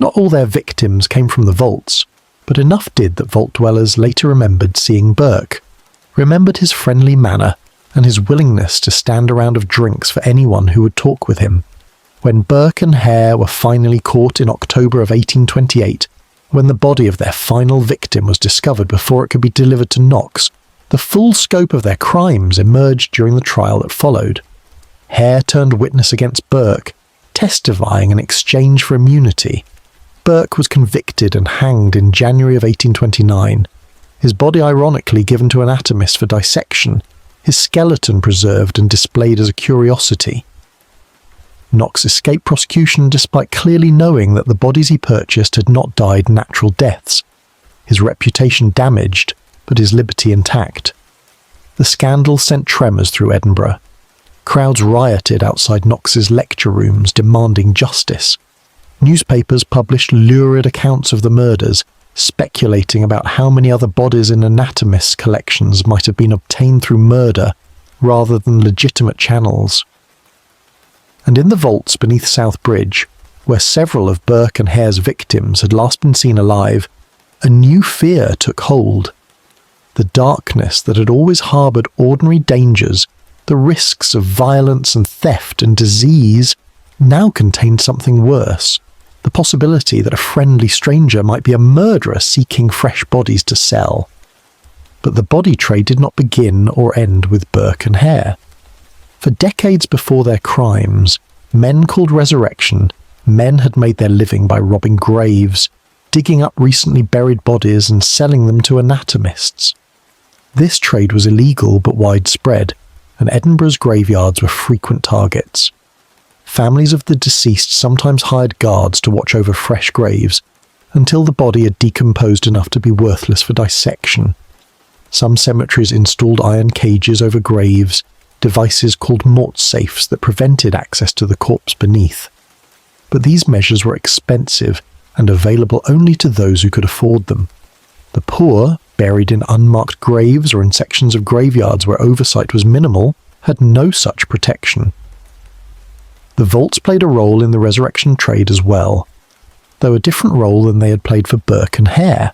Not all their victims came from the vaults, but enough did that vault dwellers later remembered seeing Burke, remembered his friendly manner and his willingness to stand a round of drinks for anyone who would talk with him. When Burke and Hare were finally caught in October of 1828, when the body of their final victim was discovered before it could be delivered to Knox, the full scope of their crimes emerged during the trial that followed. Hare turned witness against Burke, testifying in exchange for immunity. Burke was convicted and hanged in January of 1829, his body ironically given to anatomists for dissection, his skeleton preserved and displayed as a curiosity. Knox escaped prosecution despite clearly knowing that the bodies he purchased had not died natural deaths, his reputation damaged, but his liberty intact. The scandal sent tremors through Edinburgh. Crowds rioted outside Knox's lecture rooms demanding justice. Newspapers published lurid accounts of the murders, speculating about how many other bodies in anatomists' collections might have been obtained through murder rather than legitimate channels. And in the vaults beneath South Bridge, where several of Burke and Hare's victims had last been seen alive, a new fear took hold. The darkness that had always harboured ordinary dangers, the risks of violence and theft and disease, now contained something worse. The possibility that a friendly stranger might be a murderer seeking fresh bodies to sell. But the body trade did not begin or end with Burke and Hare. For decades before their crimes, men called resurrection, men had made their living by robbing graves, digging up recently buried bodies and selling them to anatomists. This trade was illegal but widespread, and Edinburgh's graveyards were frequent targets. Families of the deceased sometimes hired guards to watch over fresh graves, until the body had decomposed enough to be worthless for dissection. Some cemeteries installed iron cages over graves, devices called mort safes that prevented access to the corpse beneath. But these measures were expensive and available only to those who could afford them. The poor, buried in unmarked graves or in sections of graveyards where oversight was minimal, had no such protection. The vaults played a role in the resurrection trade as well, though a different role than they had played for Burke and Hare.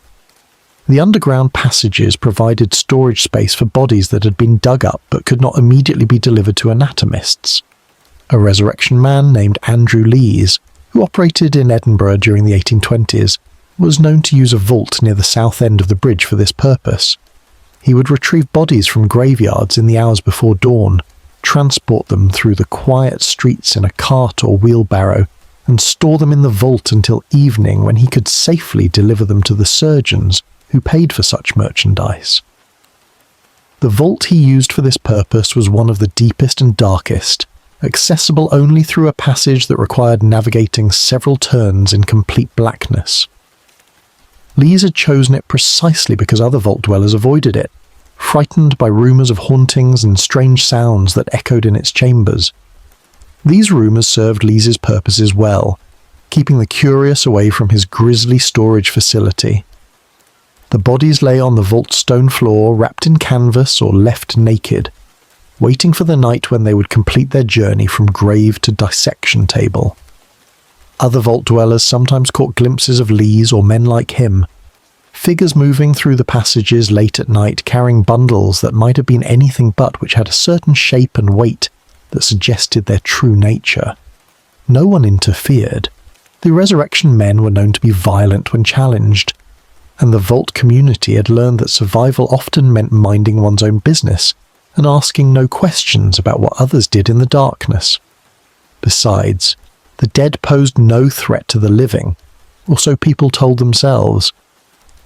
The underground passages provided storage space for bodies that had been dug up but could not immediately be delivered to anatomists. A resurrection man named Andrew Lees, who operated in Edinburgh during the 1820s, was known to use a vault near the south end of the bridge for this purpose. He would retrieve bodies from graveyards in the hours before dawn, transport them through the quiet streets in a cart or wheelbarrow, and store them in the vault until evening, when he could safely deliver them to the surgeons who paid for such merchandise. The vault he used for this purpose was one of the deepest and darkest, accessible only through a passage that required navigating several turns in complete blackness. Lees had chosen it precisely because other vault dwellers avoided it, frightened by rumours of hauntings and strange sounds that echoed in its chambers. These rumours served Lees's purposes well, keeping the curious away from his grisly storage facility. The bodies lay on the vault stone floor, wrapped in canvas or left naked, waiting for the night when they would complete their journey from grave to dissection table. Other vault dwellers sometimes caught glimpses of Lees or men like him, figures moving through the passages late at night carrying bundles that might have been anything but, which had a certain shape and weight that suggested their true nature. No one interfered. The resurrection men were known to be violent when challenged, and the vault community had learned that survival often meant minding one's own business and asking no questions about what others did in the darkness. Besides, the dead posed no threat to the living, or so people told themselves.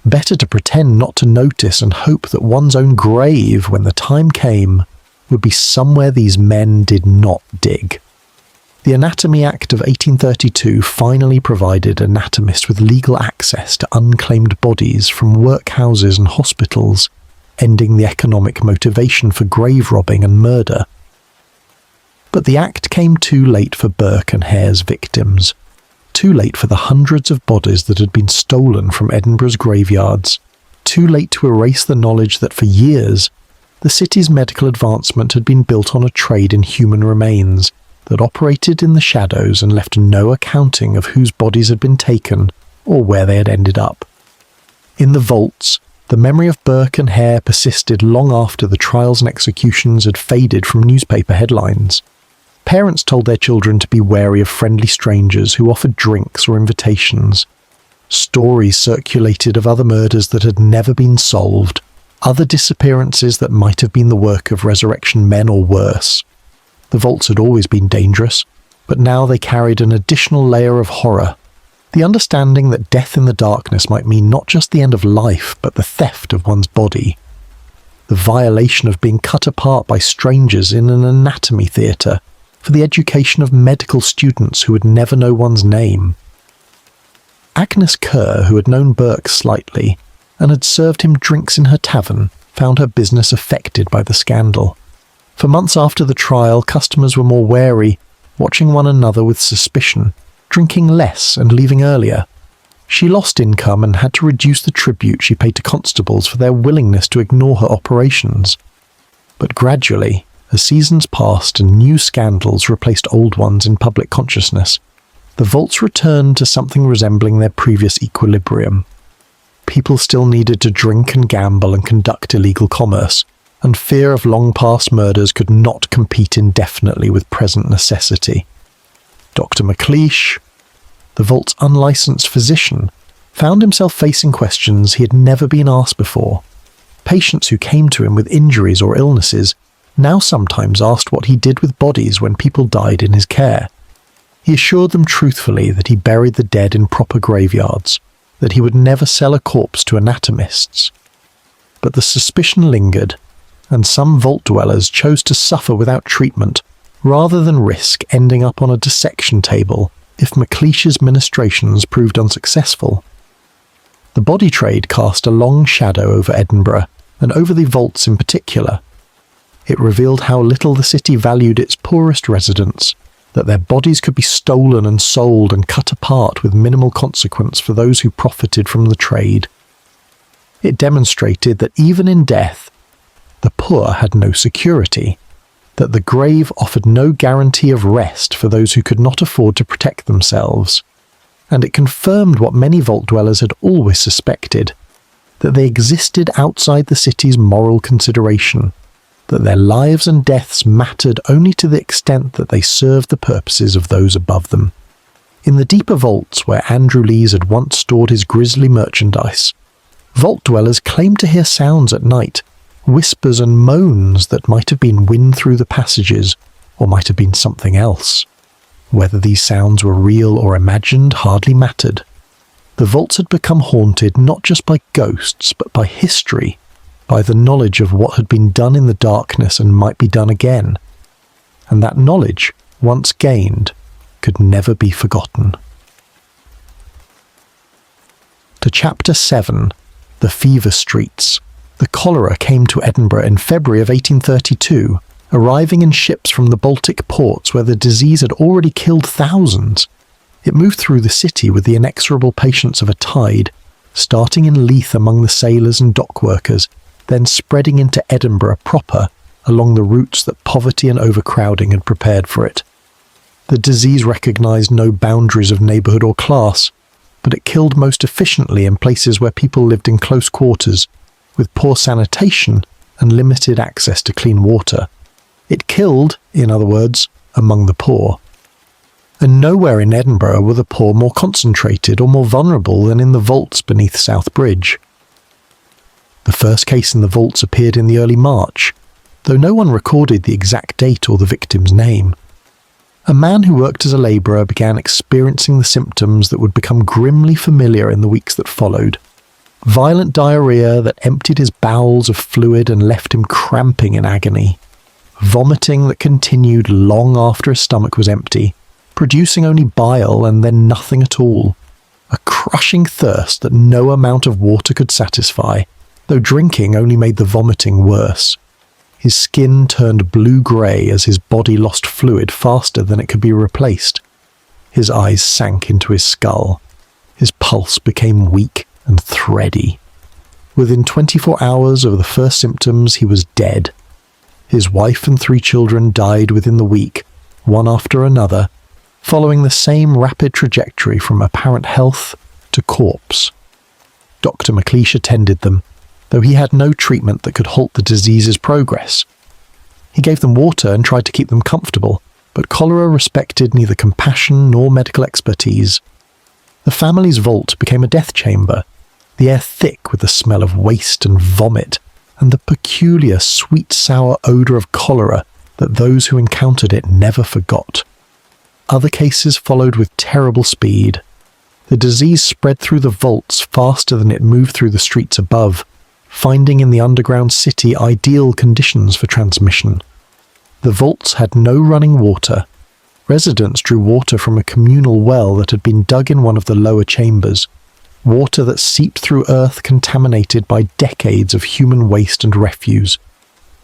Better to pretend not to notice and hope that one's own grave, when the time came, would be somewhere these men did not dig. The Anatomy Act of 1832 finally provided anatomists with legal access to unclaimed bodies from workhouses and hospitals, ending the economic motivation for grave robbing and murder. But the act came too late for Burke and Hare's victims, too late for the hundreds of bodies that had been stolen from Edinburgh's graveyards, too late to erase the knowledge that for years the city's medical advancement had been built on a trade in human remains that operated in the shadows and left no accounting of whose bodies had been taken or where they had ended up. In the vaults, the memory of Burke and Hare persisted long after the trials and executions had faded from newspaper headlines. Parents told their children to be wary of friendly strangers who offered drinks or invitations. Stories circulated of other murders that had never been solved, other disappearances that might have been the work of resurrection men or worse. The vaults had always been dangerous, but now they carried an additional layer of horror. The understanding that death in the darkness might mean not just the end of life, but the theft of one's body. The violation of being cut apart by strangers in an anatomy theatre for the education of medical students who would never know one's name. Agnes Kerr, who had known Burke slightly and had served him drinks in her tavern, found her business affected by the scandal. For months after the trial, customers were more wary, watching one another with suspicion, drinking less and leaving earlier. She lost income and had to reduce the tribute she paid to constables for their willingness to ignore her operations. But gradually, as seasons passed and new scandals replaced old ones in public consciousness, the vaults returned to something resembling their previous equilibrium. People still needed to drink and gamble and conduct illegal commerce, and fear of long-past murders could not compete indefinitely with present necessity. Dr. McLeish, the vault's unlicensed physician, found himself facing questions he had never been asked before. Patients who came to him with injuries or illnesses now sometimes asked what he did with bodies when people died in his care. He assured them truthfully that he buried the dead in proper graveyards, that he would never sell a corpse to anatomists. But the suspicion lingered, and some vault dwellers chose to suffer without treatment rather than risk ending up on a dissection table if McLeish's ministrations proved unsuccessful. The body trade cast a long shadow over Edinburgh, and over the vaults in particular. It revealed how little the city valued its poorest residents, that their bodies could be stolen and sold and cut apart with minimal consequence for those who profited from the trade. It demonstrated that even in death, the poor had no security, that the grave offered no guarantee of rest for those who could not afford to protect themselves, and it confirmed what many vault dwellers had always suspected, that they existed outside the city's moral consideration, that their lives and deaths mattered only to the extent that they served the purposes of those above them. In the deeper vaults where Andrew Lees had once stored his grisly merchandise, vault dwellers claimed to hear sounds at night, whispers and moans that might have been wind through the passages, or might have been something else. Whether these sounds were real or imagined hardly mattered. The vaults had become haunted not just by ghosts, but by history, by the knowledge of what had been done in the darkness and might be done again. And that knowledge, once gained, could never be forgotten. To Chapter 7, The Fever Streets. The cholera came to Edinburgh in February of 1832, arriving in ships from the Baltic ports where the disease had already killed thousands. It moved through the city with the inexorable patience of a tide, starting in Leith among the sailors and dock workers, then spreading into Edinburgh proper along the routes that poverty and overcrowding had prepared for it. The disease recognised no boundaries of neighbourhood or class, but it killed most efficiently in places where people lived in close quarters, with poor sanitation and limited access to clean water. It killed, in other words, among the poor. And nowhere in Edinburgh were the poor more concentrated or more vulnerable than in the vaults beneath South Bridge. The first case in the vaults appeared in the early March, though no one recorded the exact date or the victim's name. A man who worked as a labourer began experiencing the symptoms that would become grimly familiar in the weeks that followed. Violent diarrhoea that emptied his bowels of fluid and left him cramping in agony. Vomiting that continued long after his stomach was empty, producing only bile and then nothing at all. A crushing thirst that no amount of water could satisfy, though drinking only made the vomiting worse. His skin turned blue-grey as his body lost fluid faster than it could be replaced. His eyes sank into his skull. His pulse became weak and thready. Within 24 hours of the first symptoms, he was dead. His wife and 3 children died within the week, one after another, following the same rapid trajectory from apparent health to corpse. Dr. McLeish attended them, though he had no treatment that could halt the disease's progress. He gave them water and tried to keep them comfortable, but cholera respected neither compassion nor medical expertise. The family's vault became a death chamber, the air thick with the smell of waste and vomit, and the peculiar sweet-sour odour of cholera that those who encountered it never forgot. Other cases followed with terrible speed. The disease spread through the vaults faster than it moved through the streets above, finding in the underground city ideal conditions for transmission. The vaults had no running water. Residents drew water from a communal well that had been dug in one of the lower chambers, water that seeped through earth contaminated by decades of human waste and refuse.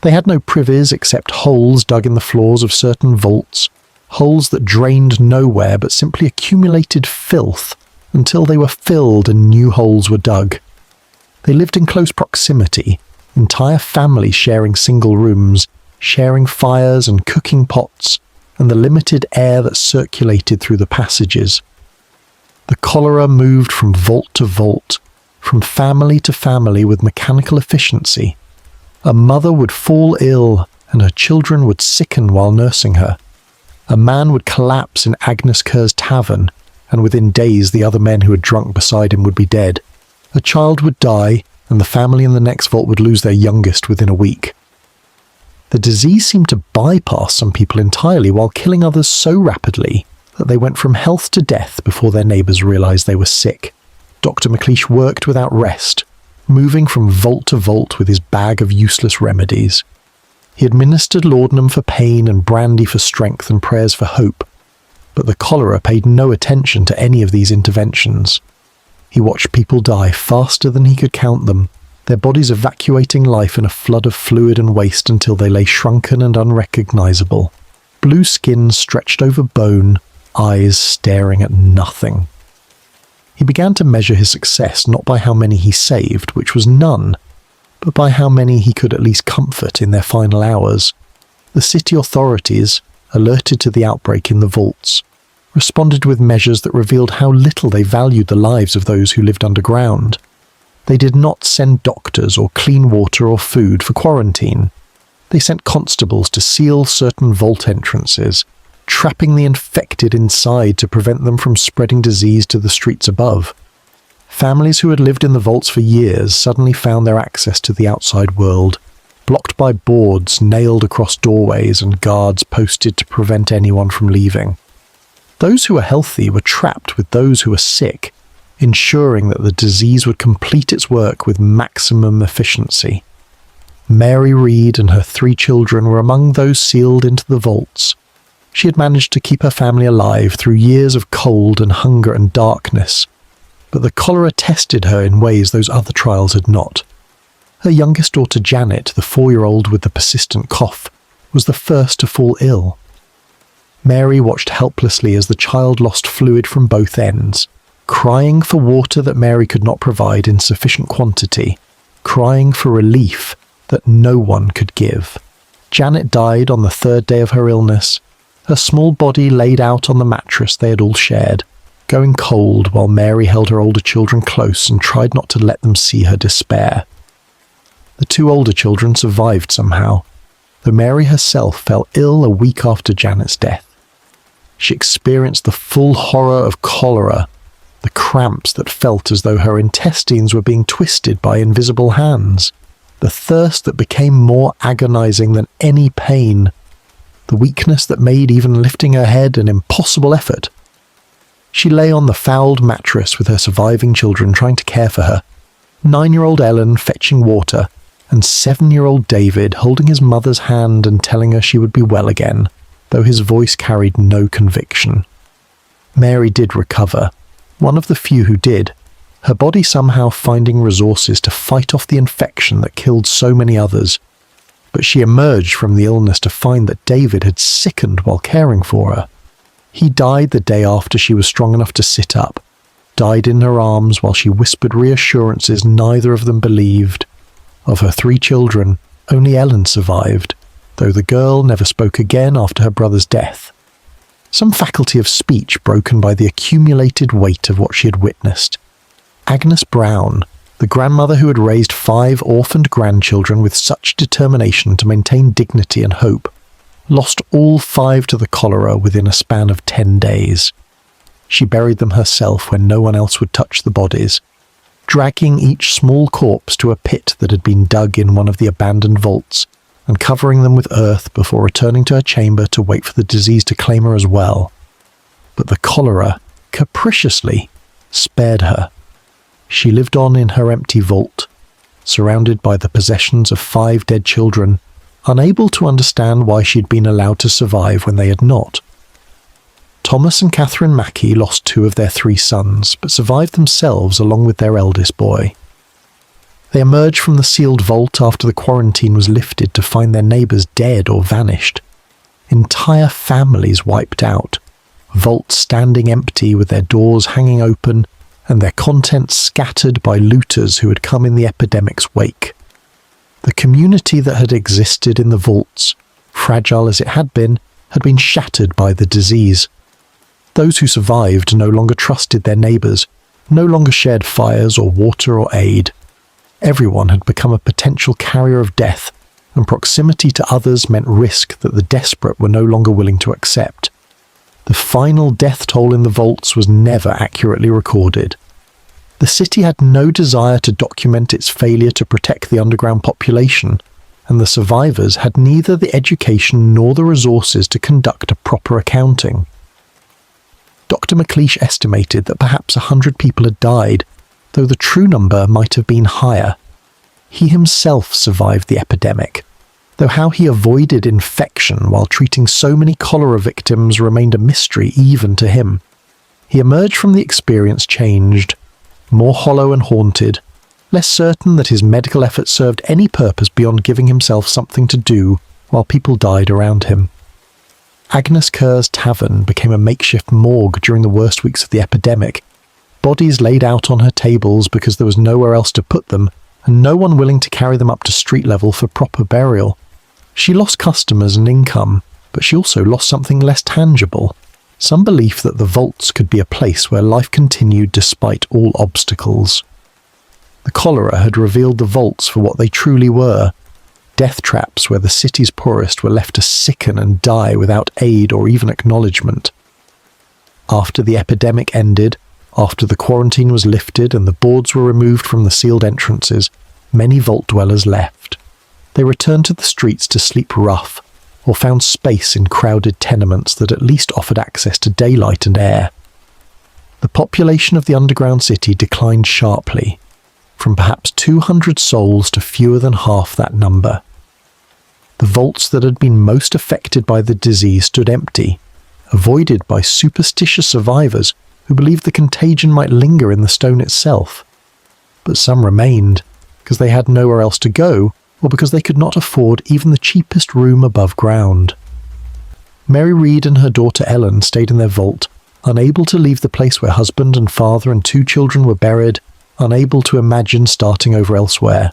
They had no privies except holes dug in the floors of certain vaults, holes that drained nowhere but simply accumulated filth until they were filled and new holes were dug. They lived in close proximity, entire families sharing single rooms, sharing fires and cooking pots, and the limited air that circulated through the passages. The cholera moved from vault to vault, from family to family with mechanical efficiency. A mother would fall ill, and her children would sicken while nursing her. A man would collapse in Agnes Kerr's tavern, and within days the other men who had drunk beside him would be dead. A child would die, and the family in the next vault would lose their youngest within a week. The disease seemed to bypass some people entirely while killing others so rapidly that they went from health to death before their neighbours realised they were sick. Dr. McLeish worked without rest, moving from vault to vault with his bag of useless remedies. He administered laudanum for pain and brandy for strength and prayers for hope, but the cholera paid no attention to any of these interventions. He watched people die faster than he could count them, their bodies evacuating life in a flood of fluid and waste until they lay shrunken and unrecognisable. blue skin stretched over bone, eyes staring at nothing. He began to measure his success not by how many he saved, which was none, but by how many he could at least comfort in their final hours. The city authorities, alerted to the outbreak in the vaults, responded with measures that revealed how little they valued the lives of those who lived underground. They did not send doctors or clean water or food for quarantine. They sent constables to seal certain vault entrances, trapping the infected inside to prevent them from spreading disease to the streets above. Families who had lived in the vaults for years suddenly found their access to the outside world, blocked by boards nailed across doorways and guards posted to prevent anyone from leaving. Those who were healthy were trapped with those who were sick, ensuring that the disease would complete its work with maximum efficiency. Mary Reed and her 3 children were among those sealed into the vaults. She had managed to keep her family alive through years of cold and hunger and darkness, but the cholera tested her in ways those other trials had not. Her youngest daughter Janet, the 4-year-old with the persistent cough, was the first to fall ill. Mary watched helplessly as the child lost fluid from both ends, crying for water that Mary could not provide in sufficient quantity, crying for relief that no one could give. Janet died on the 3rd day of her illness, her small body laid out on the mattress they had all shared, going cold while Mary held her older children close and tried not to let them see her despair. The 2 older children survived somehow, though Mary herself fell ill a week after Janet's death. She experienced the full horror of cholera, the cramps that felt as though her intestines were being twisted by invisible hands, the thirst that became more agonizing than any pain, the weakness that made even lifting her head an impossible effort. She lay on the fouled mattress with her surviving children trying to care for her, 9-year-old Ellen fetching water, and 7-year-old David holding his mother's hand and telling her she would be well again, though his voice carried no conviction. Mary did recover, one of the few who did, her body somehow finding resources to fight off the infection that killed so many others. But she emerged from the illness to find that David had sickened while caring for her. He died the day after she was strong enough to sit up, died in her arms while she whispered reassurances neither of them believed. Of her 3 children, only Ellen survived, though the girl never spoke again after her brother's death. Some faculty of speech broken by the accumulated weight of what she had witnessed. Agnes Brown, the grandmother who had raised 5 orphaned grandchildren with such determination to maintain dignity and hope, lost all 5 to the cholera within a span of 10 days. She buried them herself when no one else would touch the bodies, dragging each small corpse to a pit that had been dug in one of the abandoned vaults, and covering them with earth before returning to her chamber to wait for the disease to claim her as well. But the cholera, capriciously, spared her. She lived on in her empty vault, surrounded by the possessions of 5 dead children, unable to understand why she had been allowed to survive when they had not. Thomas and Catherine Mackey lost 2 of their 3 sons, but survived themselves along with their eldest boy. They emerged from the sealed vault after the quarantine was lifted to find their neighbours dead or vanished. Entire families wiped out, vaults standing empty with their doors hanging open and their contents scattered by looters who had come in the epidemic's wake. The community that had existed in the vaults, fragile as it had been shattered by the disease. Those who survived no longer trusted their neighbours, no longer shared fires or water or aid. Everyone had become a potential carrier of death, and proximity to others meant risk that the desperate were no longer willing to accept. The final death toll in the vaults was never accurately recorded. The city had no desire to document its failure to protect the underground population, and the survivors had neither the education nor the resources to conduct a proper accounting. Dr. McLeish estimated that perhaps 100 people had died, though the true number might have been higher. He himself survived the epidemic, though how he avoided infection while treating so many cholera victims remained a mystery even to him. He emerged from the experience changed, more hollow and haunted, less certain that his medical efforts served any purpose beyond giving himself something to do while people died around him. Agnes Kerr's tavern became a makeshift morgue during the worst weeks of the epidemic. Bodies laid out on her tables because there was nowhere else to put them, and no one willing to carry them up to street level for proper burial. She lost customers and income, but she also lost something less tangible, some belief that the vaults could be a place where life continued despite all obstacles. The cholera had revealed the vaults for what they truly were, death traps where the city's poorest were left to sicken and die without aid or even acknowledgement. After the epidemic ended, after the quarantine was lifted and the boards were removed from the sealed entrances, many vault dwellers left. They returned to the streets to sleep rough, or found space in crowded tenements that at least offered access to daylight and air. The population of the underground city declined sharply, from perhaps 200 souls to fewer than half that number. The vaults that had been most affected by the disease stood empty, avoided by superstitious survivors who believed the contagion might linger in the stone itself. But some remained, because they had nowhere else to go, or because they could not afford even the cheapest room above ground. Mary Read and her daughter Ellen stayed in their vault, unable to leave the place where husband and father and 2 children were buried, unable to imagine starting over elsewhere.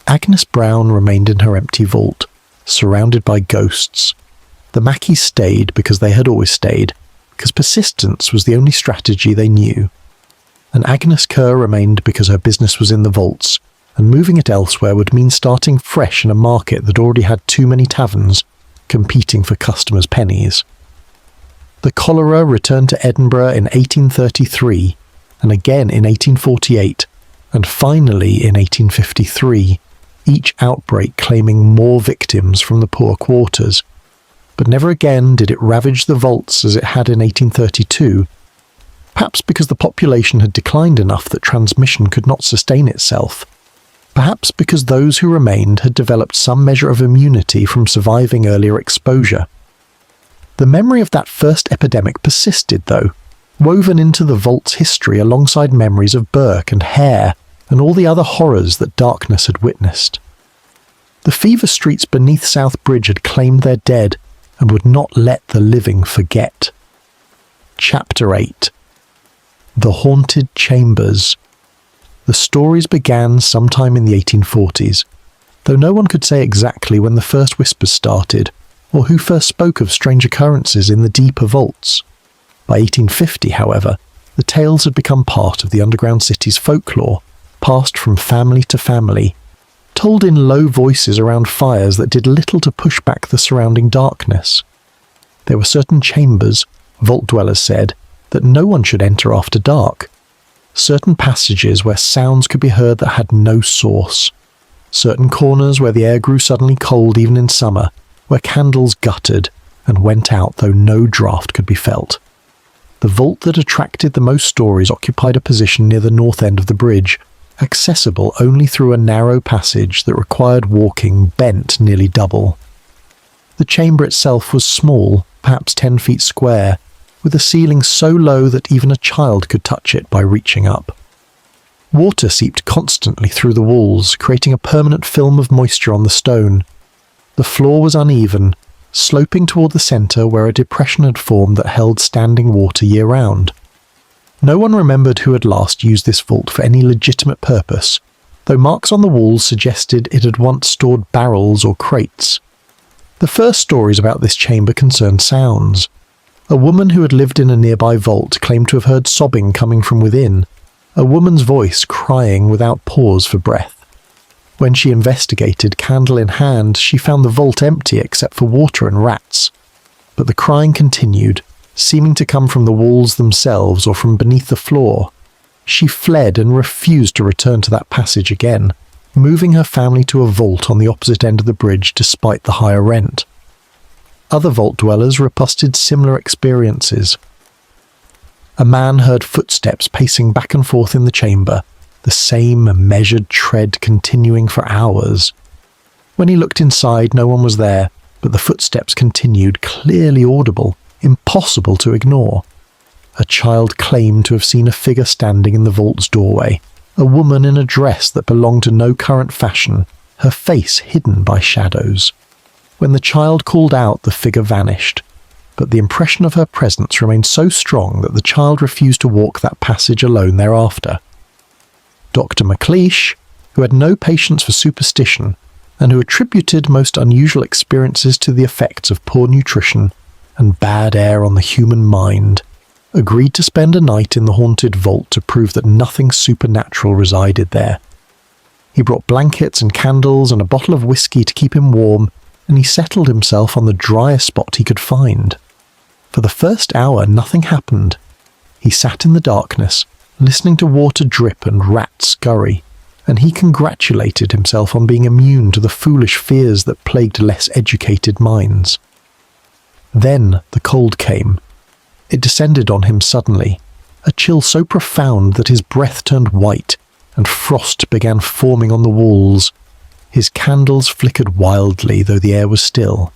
Agnes Brown remained in her empty vault, surrounded by ghosts. The Mackeys stayed because they had always stayed, because persistence was the only strategy they knew. And Agnes Kerr remained because her business was in the vaults, and moving it elsewhere would mean starting fresh in a market that already had too many taverns, competing for customers' pennies. The cholera returned to Edinburgh in 1833, and again in 1848, and finally in 1853, each outbreak claiming more victims from the poor quarters. But never again did it ravage the vaults as it had in 1832, perhaps because the population had declined enough that transmission could not sustain itself. Perhaps because those who remained had developed some measure of immunity from surviving earlier exposure. The memory of that first epidemic persisted, though, woven into the vault's history alongside memories of Burke and Hare and all the other horrors that darkness had witnessed. The fever streets beneath South Bridge had claimed their dead and would not let the living forget. Chapter 8. The Haunted Chambers. The stories began sometime in the 1840s, though no one could say exactly when the first whispers started, or who first spoke of strange occurrences in the deeper vaults. By 1850, however, the tales had become part of the underground city's folklore, passed from family to family, told in low voices around fires that did little to push back the surrounding darkness. There were certain chambers, vault dwellers said, that no one should enter after dark. Certain passages where sounds could be heard that had no source. Certain corners where the air grew suddenly cold even in summer, where candles guttered and went out though no draught could be felt. The vault that attracted the most stories occupied a position near the north end of the bridge, accessible only through a narrow passage that required walking bent nearly double. The chamber itself was small, perhaps 10 feet square, with a ceiling so low that even a child could touch it by reaching up. Water seeped constantly through the walls, creating a permanent film of moisture on the stone. The floor was uneven, sloping toward the centre where a depression had formed that held standing water year-round. No one remembered who had last used this vault for any legitimate purpose, though marks on the walls suggested it had once stored barrels or crates. The first stories about this chamber concerned sounds. A woman who had lived in a nearby vault claimed to have heard sobbing coming from within, a woman's voice crying without pause for breath. When she investigated, candle in hand, she found the vault empty except for water and rats. But the crying continued, seeming to come from the walls themselves or from beneath the floor. She fled and refused to return to that passage again, moving her family to a vault on the opposite end of the bridge despite the higher rent. Other vault dwellers reposted similar experiences. A man heard footsteps pacing back and forth in the chamber, the same measured tread continuing for hours. When he looked inside, no one was there, but the footsteps continued, clearly audible, impossible to ignore. A child claimed to have seen a figure standing in the vault's doorway, a woman in a dress that belonged to no current fashion, her face hidden by shadows. When the child called out, the figure vanished, but the impression of her presence remained so strong that the child refused to walk that passage alone thereafter. Dr. McLeish, who had no patience for superstition and who attributed most unusual experiences to the effects of poor nutrition and bad air on the human mind, agreed to spend a night in the haunted vault to prove that nothing supernatural resided there. He brought blankets and candles and a bottle of whiskey to keep him warm, and he settled himself on the driest spot he could find. For the first hour, nothing happened. He sat in the darkness, listening to water drip and rats scurry, and he congratulated himself on being immune to the foolish fears that plagued less educated minds. Then the cold came. It descended on him suddenly, a chill so profound that his breath turned white, and frost began forming on the walls. His candles flickered wildly, though the air was still.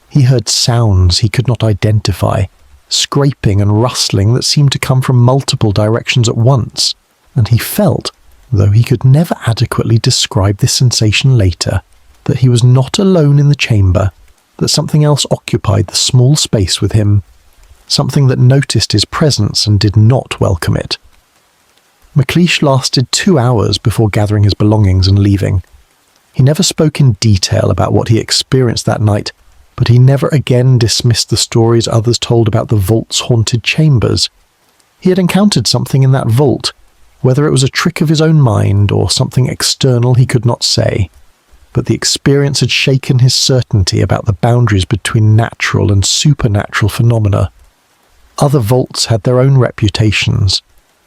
He heard sounds he could not identify, scraping and rustling that seemed to come from multiple directions at once, and he felt, though he could never adequately describe this sensation later, that he was not alone in the chamber, that something else occupied the small space with him, something that noticed his presence and did not welcome it. McLeish lasted 2 hours before gathering his belongings and leaving. He never spoke in detail about what he experienced that night, but he never again dismissed the stories others told about the vault's haunted chambers. He had encountered something in that vault, whether it was a trick of his own mind or something external he could not say, but the experience had shaken his certainty about the boundaries between natural and supernatural phenomena. Other vaults had their own reputations.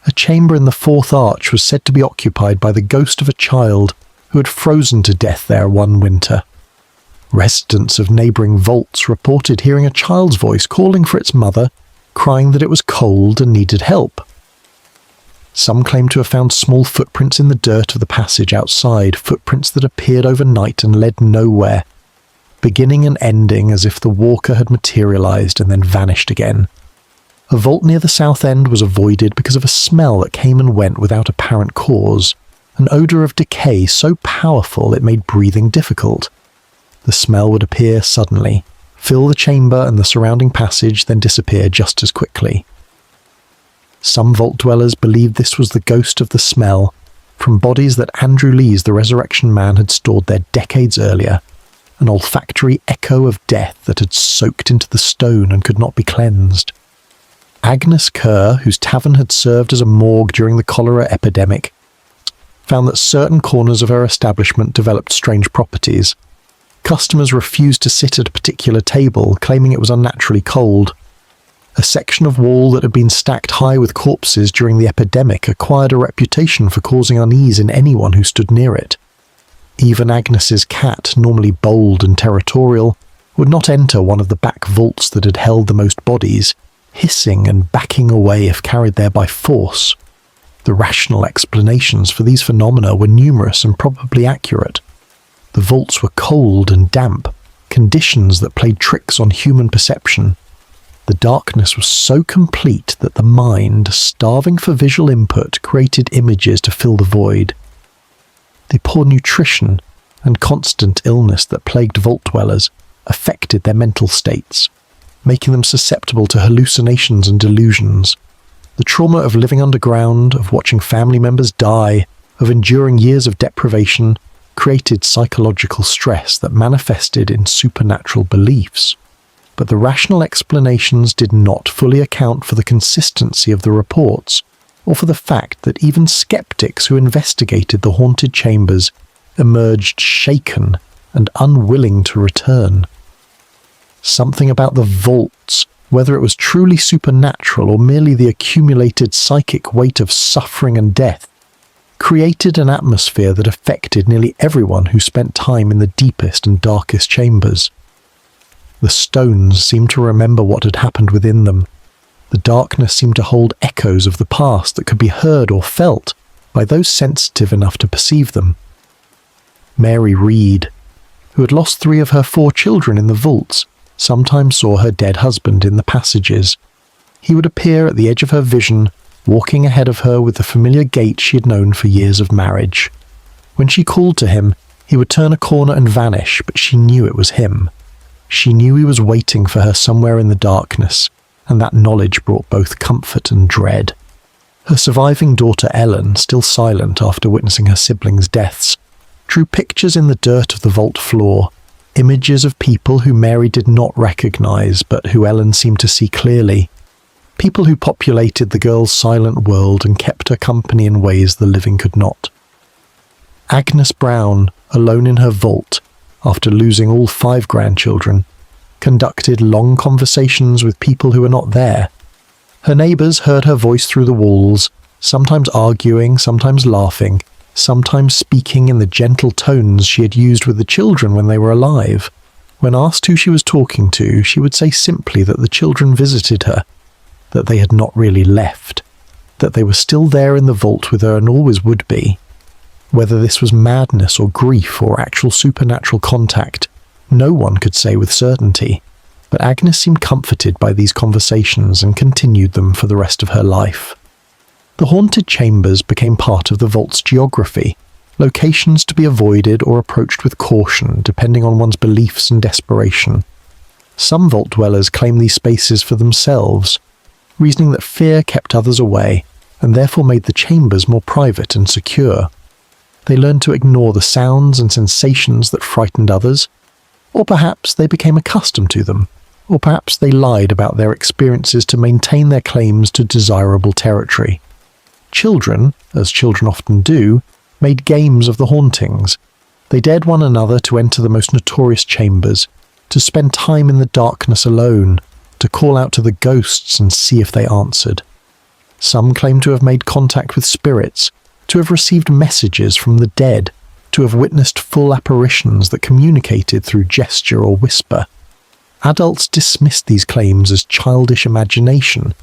A chamber in the fourth arch was said to be occupied by the ghost of a child who had frozen to death there one winter. Residents of neighbouring vaults reported hearing a child's voice calling for its mother, crying that it was cold and needed help. Some claimed to have found small footprints in the dirt of the passage outside, footprints that appeared overnight and led nowhere, beginning and ending as if the walker had materialised and then vanished again. A vault near the south end was avoided because of a smell that came and went without apparent cause, an odour of decay so powerful it made breathing difficult. The smell would appear suddenly, fill the chamber and the surrounding passage, then disappear just as quickly. Some vault dwellers believed this was the ghost of the smell, from bodies that Andrew Lees, the Resurrection Man, had stored there decades earlier, an olfactory echo of death that had soaked into the stone and could not be cleansed. Agnes Kerr, whose tavern had served as a morgue during the cholera epidemic, found that certain corners of her establishment developed strange properties. Customers refused to sit at a particular table, claiming it was unnaturally cold. A section of wall that had been stacked high with corpses during the epidemic acquired a reputation for causing unease in anyone who stood near it. Even Agnes's cat, normally bold and territorial, would not enter one of the back vaults that had held the most bodies, hissing and backing away if carried there by force. The rational explanations for these phenomena were numerous and probably accurate. The vaults were cold and damp, conditions that played tricks on human perception. The darkness was so complete that the mind, starving for visual input, created images to fill the void. The poor nutrition and constant illness that plagued vault dwellers affected their mental states, making them susceptible to hallucinations and delusions. The trauma of living underground, of watching family members die, of enduring years of deprivation, created psychological stress that manifested in supernatural beliefs. But the rational explanations did not fully account for the consistency of the reports, or for the fact that even skeptics who investigated the haunted chambers emerged shaken and unwilling to return. Something about the vaults, whether it was truly supernatural or merely the accumulated psychic weight of suffering and death, created an atmosphere that affected nearly everyone who spent time in the deepest and darkest chambers. The stones seemed to remember what had happened within them. The darkness seemed to hold echoes of the past that could be heard or felt by those sensitive enough to perceive them. Mary Reed, who had lost 3 of her 4 children in the vaults, sometimes saw her dead husband in the passages. He would appear at the edge of her vision, walking ahead of her with the familiar gait she had known for years of marriage. When she called to him, he would turn a corner and vanish, but she knew it was him. She knew he was waiting for her somewhere in the darkness, and that knowledge brought both comfort and dread. Her surviving daughter Ellen, still silent after witnessing her siblings' deaths, drew pictures in the dirt of the vault floor, images of people who Mary did not recognise but who Ellen seemed to see clearly, people who populated the girl's silent world and kept her company in ways the living could not. Agnes Brown, alone in her vault, after losing all 5 grandchildren, conducted long conversations with people who were not there. Her neighbours heard her voice through the walls, sometimes arguing, sometimes laughing, sometimes speaking in the gentle tones she had used with the children when they were alive. When asked who she was talking to, she would say simply that the children visited her, that they had not really left, that they were still there in the vault with her and always would be. Whether this was madness or grief or actual supernatural contact, no one could say with certainty, but Agnes seemed comforted by these conversations and continued them for the rest of her life. The haunted chambers became part of the vault's geography, locations to be avoided or approached with caution depending on one's beliefs and desperation. Some vault dwellers claim these spaces for themselves, reasoning that fear kept others away and therefore made the chambers more private and secure. They learned to ignore the sounds and sensations that frightened others, or perhaps they became accustomed to them, or perhaps they lied about their experiences to maintain their claims to desirable territory. Children, as children often do, made games of the hauntings. They dared one another to enter the most notorious chambers, to spend time in the darkness alone, to call out to the ghosts and see if they answered. Some claim to have made contact with spirits, to have received messages from the dead, to have witnessed full apparitions that communicated through gesture or whisper. Adults dismissed these claims as childish imagination,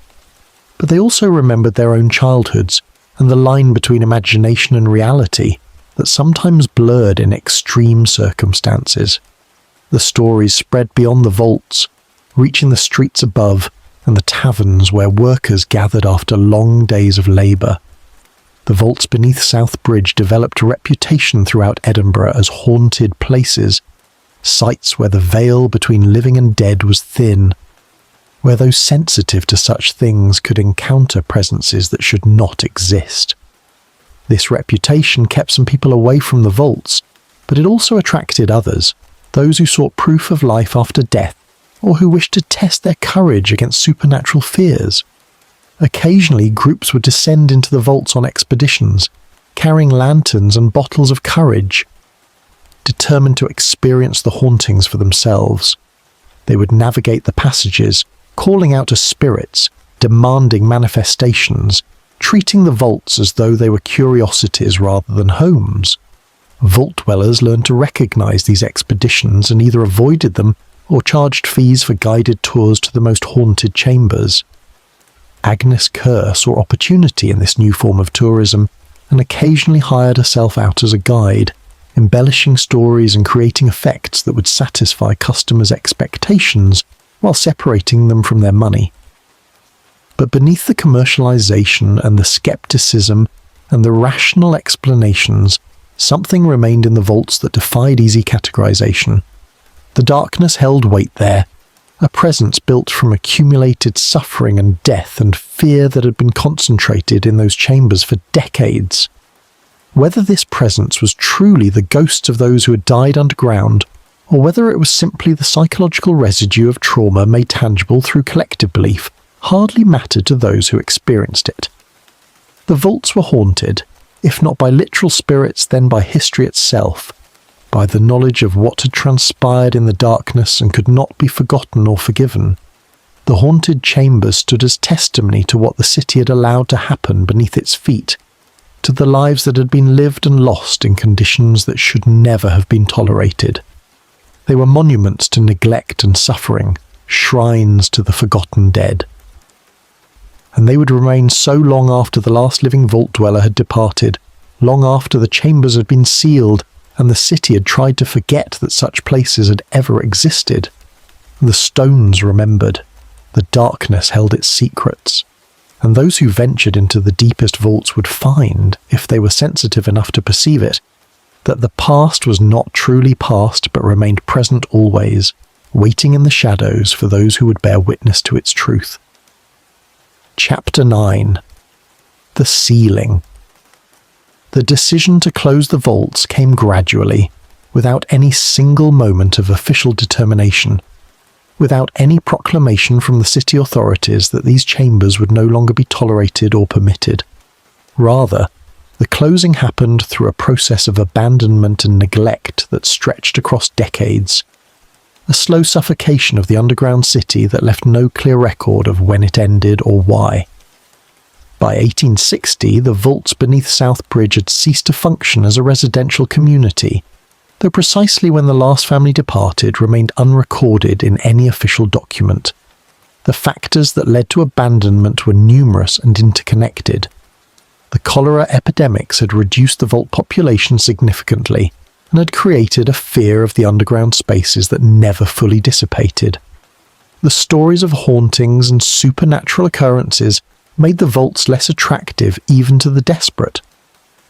but they also remembered their own childhoods and the line between imagination and reality that sometimes blurred in extreme circumstances. The stories spread beyond the vaults, reaching the streets above and the taverns where workers gathered after long days of labour. The vaults beneath South Bridge developed a reputation throughout Edinburgh as haunted places, sites where the veil between living and dead was thin, where those sensitive to such things could encounter presences that should not exist. This reputation kept some people away from the vaults, but it also attracted others, those who sought proof of life after death, or who wished to test their courage against supernatural fears. Occasionally, groups would descend into the vaults on expeditions, carrying lanterns and bottles of courage, determined to experience the hauntings for themselves. They would navigate the passages, calling out to spirits, demanding manifestations, treating the vaults as though they were curiosities rather than homes. Vault dwellers learned to recognize these expeditions and either avoided them or charged fees for guided tours to the most haunted chambers. Agnes Kerr saw opportunity in this new form of tourism and occasionally hired herself out as a guide, embellishing stories and creating effects that would satisfy customers' expectations while separating them from their money. But beneath the commercialization and the skepticism and the rational explanations, something remained in the vaults that defied easy categorization. The darkness held weight there, a presence built from accumulated suffering and death and fear that had been concentrated in those chambers for decades. Whether this presence was truly the ghosts of those who had died underground, or whether it was simply the psychological residue of trauma made tangible through collective belief, hardly mattered to those who experienced it. The vaults were haunted, if not by literal spirits, then by history itself, by the knowledge of what had transpired in the darkness and could not be forgotten or forgiven. The haunted chambers stood as testimony to what the city had allowed to happen beneath its feet, to the lives that had been lived and lost in conditions that should never have been tolerated. They were monuments to neglect and suffering, shrines to the forgotten dead. And they would remain so long after the last living vault dweller had departed, long after the chambers had been sealed and the city had tried to forget that such places had ever existed. The stones remembered, the darkness held its secrets, and those who ventured into the deepest vaults would find, if they were sensitive enough to perceive it, that the past was not truly past but remained present always, waiting in the shadows for those who would bear witness to its truth. Chapter 9. The Sealing. The decision to close the vaults came gradually, without any single moment of official determination, without any proclamation from the city authorities that these chambers would no longer be tolerated or permitted. Rather, the closing happened through a process of abandonment and neglect that stretched across decades, a slow suffocation of the underground city that left no clear record of when it ended or why. By 1860, the vaults beneath South Bridge had ceased to function as a residential community, though precisely when the last family departed remained unrecorded in any official document. The factors that led to abandonment were numerous and interconnected. The cholera epidemics had reduced the vault population significantly and had created a fear of the underground spaces that never fully dissipated. The stories of hauntings and supernatural occurrences made the vaults less attractive even to the desperate.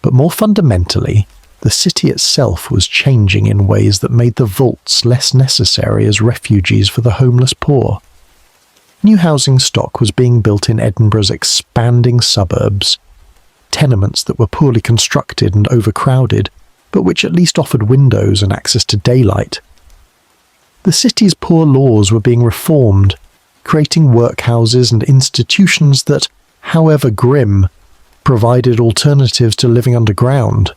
But more fundamentally, the city itself was changing in ways that made the vaults less necessary as refuges for the homeless poor. New housing stock was being built in Edinburgh's expanding suburbs, tenements that were poorly constructed and overcrowded, but which at least offered windows and access to daylight. The city's poor laws were being reformed, creating workhouses and institutions that, however grim, provided alternatives to living underground.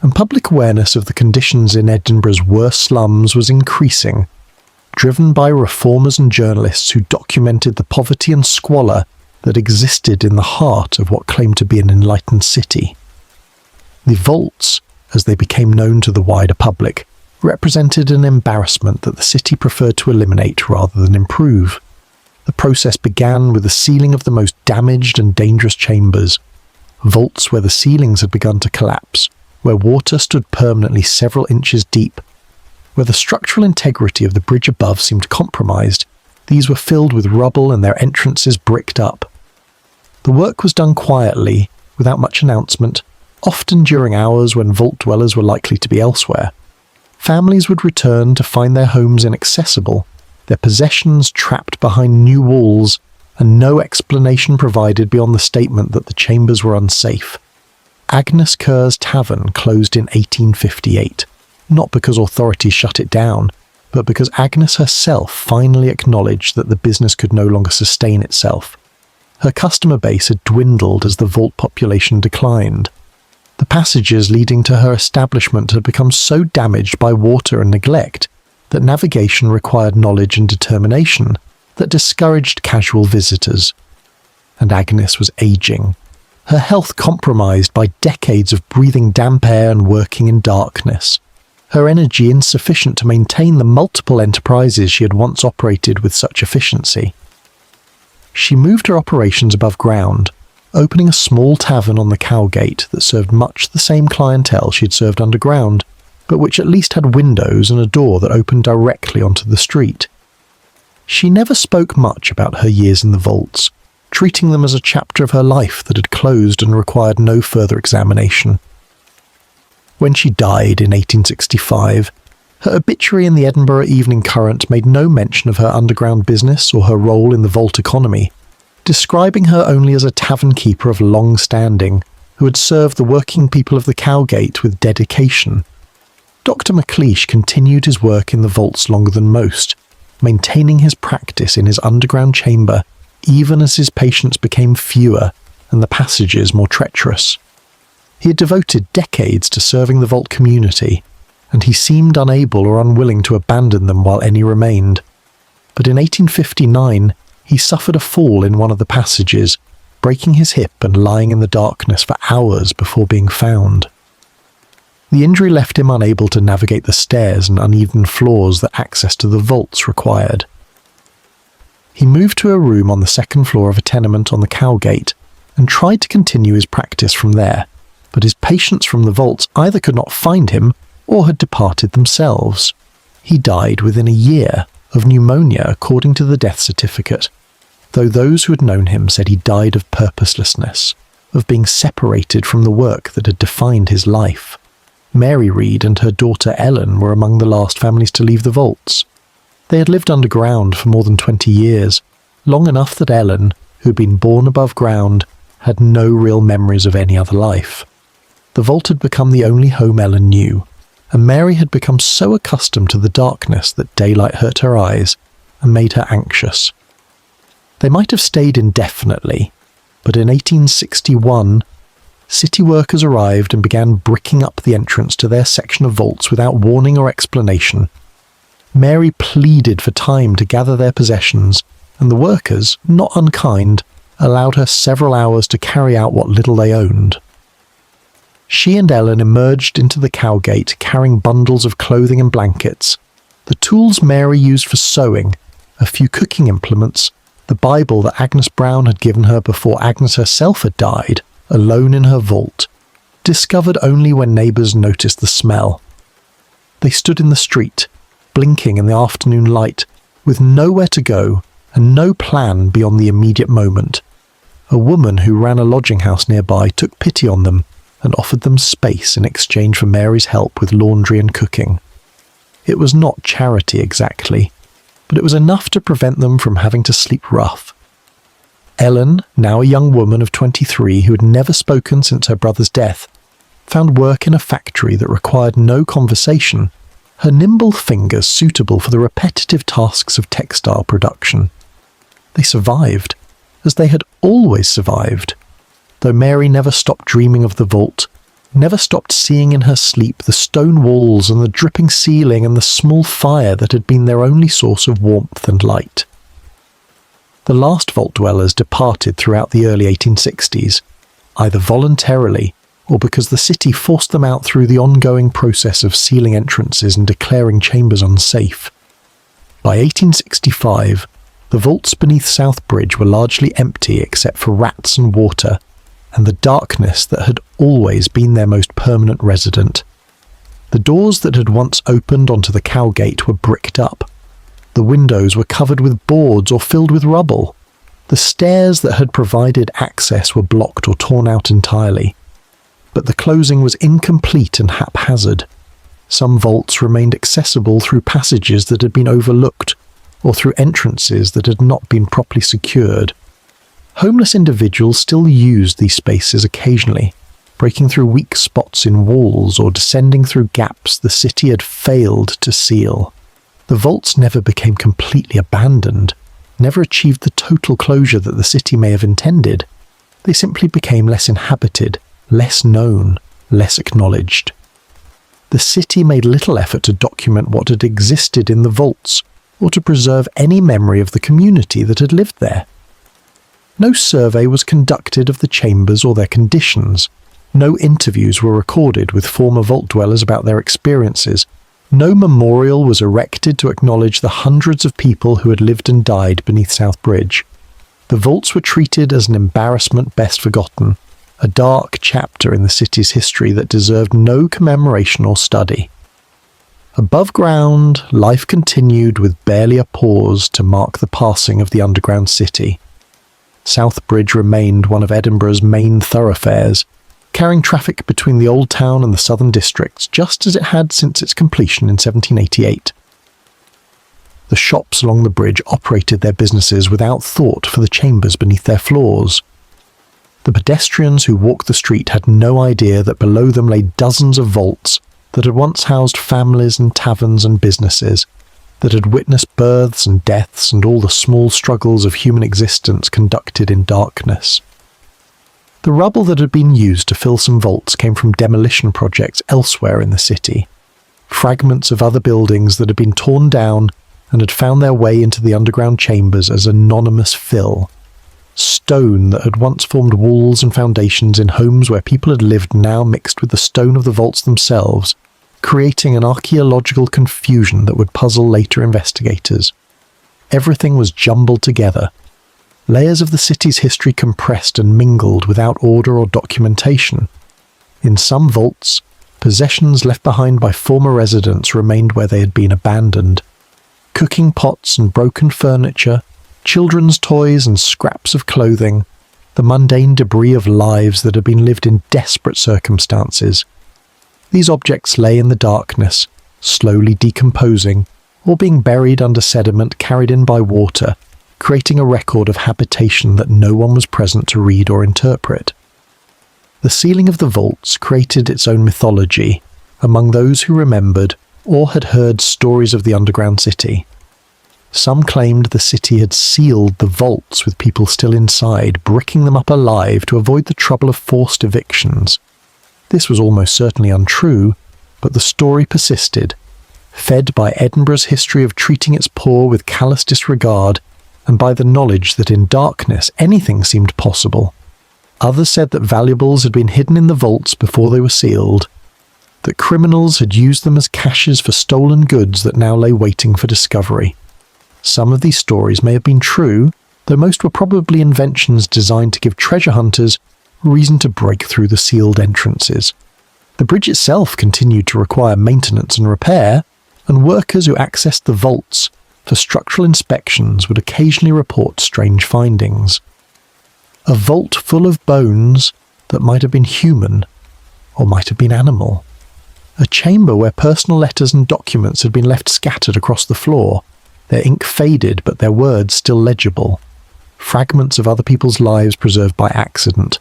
And public awareness of the conditions in Edinburgh's worst slums was increasing, driven by reformers and journalists who documented the poverty and squalor that existed in the heart of what claimed to be an enlightened city. The vaults, as they became known to the wider public, represented an embarrassment that the city preferred to eliminate rather than improve. The process began with the sealing of the most damaged and dangerous chambers, vaults where the ceilings had begun to collapse, where water stood permanently several inches deep, where the structural integrity of the bridge above seemed compromised. These were filled with rubble and their entrances bricked up. The work was done quietly, without much announcement, often during hours when vault dwellers were likely to be elsewhere. Families would return to find their homes inaccessible, their possessions trapped behind new walls, and no explanation provided beyond the statement that the chambers were unsafe. Agnes Kerr's tavern closed in 1858, not because authorities shut it down, but because Agnes herself finally acknowledged that the business could no longer sustain itself. Her customer base had dwindled as the vault population declined. The passages leading to her establishment had become so damaged by water and neglect that navigation required knowledge and determination that discouraged casual visitors. And Agnes was aging, her health compromised by decades of breathing damp air and working in darkness, her energy insufficient to maintain the multiple enterprises she had once operated with such efficiency. She moved her operations above ground, opening a small tavern on the Cowgate that served much the same clientele she had served underground, but which at least had windows and a door that opened directly onto the street. She never spoke much about her years in the vaults, treating them as a chapter of her life that had closed and required no further examination. When she died in 1865, her obituary in the Edinburgh Evening Current made no mention of her underground business or her role in the vault economy, describing her only as a tavern keeper of long standing who had served the working people of the Cowgate with dedication. Dr. MacLeish continued his work in the vaults longer than most, maintaining his practice in his underground chamber even as his patients became fewer and the passages more treacherous. He had devoted decades to serving the vault community, and he seemed unable or unwilling to abandon them while any remained. But in 1859, he suffered a fall in one of the passages, breaking his hip and lying in the darkness for hours before being found. The injury left him unable to navigate the stairs and uneven floors that access to the vaults required. He moved to a room on the second floor of a tenement on the Cowgate and tried to continue his practice from there, but his patients from the vaults either could not find him or had departed themselves. He died within a year of pneumonia according to the death certificate, though those who had known him said he died of purposelessness, of being separated from the work that had defined his life. Mary Read and her daughter Ellen were among the last families to leave the vaults. They had lived underground for more than 20 years, long enough that Ellen, who'd been born above ground, had no real memories of any other life. The vault had become the only home Ellen knew, and Mary had become so accustomed to the darkness that daylight hurt her eyes and made her anxious. They might have stayed indefinitely, but in 1861, city workers arrived and began bricking up the entrance to their section of vaults without warning or explanation. Mary pleaded for time to gather their possessions, and the workers, not unkind, allowed her several hours to carry out what little they owned. She and Ellen emerged into the cowgate carrying bundles of clothing and blankets, the tools Mary used for sewing, a few cooking implements, the Bible that Agnes Brown had given her before Agnes herself had died, alone in her vault, discovered only when neighbours noticed the smell. They stood in the street, blinking in the afternoon light, with nowhere to go and no plan beyond the immediate moment. A woman who ran a lodging house nearby took pity on them and offered them space in exchange for Mary's help with laundry and cooking. It was not charity exactly, but it was enough to prevent them from having to sleep rough. Ellen, now a young woman of 23 who had never spoken since her brother's death, found work in a factory that required no conversation, her nimble fingers suitable for the repetitive tasks of textile production. They survived, as they had always survived, though Mary never stopped dreaming of the vault, never stopped seeing in her sleep the stone walls and the dripping ceiling and the small fire that had been their only source of warmth and light. The last vault dwellers departed throughout the early 1860s, either voluntarily or because the city forced them out through the ongoing process of sealing entrances and declaring chambers unsafe. By 1865, the vaults beneath South Bridge were largely empty except for rats and water, and the darkness that had always been their most permanent resident. The doors that had once opened onto the cowgate were bricked up. The windows were covered with boards or filled with rubble. The stairs that had provided access were blocked or torn out entirely. But the closing was incomplete and haphazard. Some vaults remained accessible through passages that had been overlooked, or through entrances that had not been properly secured. Homeless individuals still used these spaces occasionally, breaking through weak spots in walls or descending through gaps the city had failed to seal. The vaults never became completely abandoned, never achieved the total closure that the city may have intended. They simply became less inhabited, less known, less acknowledged. The city made little effort to document what had existed in the vaults, or to preserve any memory of the community that had lived there. No survey was conducted of the chambers or their conditions. No interviews were recorded with former vault dwellers about their experiences. No memorial was erected to acknowledge the hundreds of people who had lived and died beneath South Bridge. The vaults were treated as an embarrassment best forgotten, a dark chapter in the city's history that deserved no commemoration or study. Above ground, life continued with barely a pause to mark the passing of the underground city. South Bridge remained one of Edinburgh's main thoroughfares, carrying traffic between the Old Town and the southern districts just as it had since its completion in 1788. The shops along the bridge operated their businesses without thought for the chambers beneath their floors. The pedestrians who walked the street had no idea that below them lay dozens of vaults that had once housed families and taverns and businesses, that had witnessed births and deaths and all the small struggles of human existence conducted in darkness. The rubble that had been used to fill some vaults came from demolition projects elsewhere in the city, fragments of other buildings that had been torn down and had found their way into the underground chambers as anonymous fill. Stone that had once formed walls and foundations in homes where people had lived now mixed with the stone of the vaults themselves, creating an archaeological confusion that would puzzle later investigators. Everything was jumbled together. Layers of the city's history compressed and mingled without order or documentation. In some vaults, possessions left behind by former residents remained where they had been abandoned. Cooking pots and broken furniture, children's toys and scraps of clothing, the mundane debris of lives that had been lived in desperate circumstances. These objects lay in the darkness, slowly decomposing, or being buried under sediment carried in by water, creating a record of habitation that no one was present to read or interpret. The sealing of the vaults created its own mythology among those who remembered or had heard stories of the underground city. Some claimed the city had sealed the vaults with people still inside, bricking them up alive to avoid the trouble of forced evictions. This was almost certainly untrue, but the story persisted, fed by Edinburgh's history of treating its poor with callous disregard and by the knowledge that in darkness anything seemed possible. Others said that valuables had been hidden in the vaults before they were sealed, that criminals had used them as caches for stolen goods that now lay waiting for discovery. Some of these stories may have been true, though most were probably inventions designed to give treasure hunters reason to break through the sealed entrances. The bridge itself continued to require maintenance and repair, and workers who accessed the vaults for structural inspections would occasionally report strange findings. A vault full of bones that might have been human or might have been animal. A chamber where personal letters and documents had been left scattered across the floor, their ink faded but their words still legible. Fragments of other people's lives preserved by accident.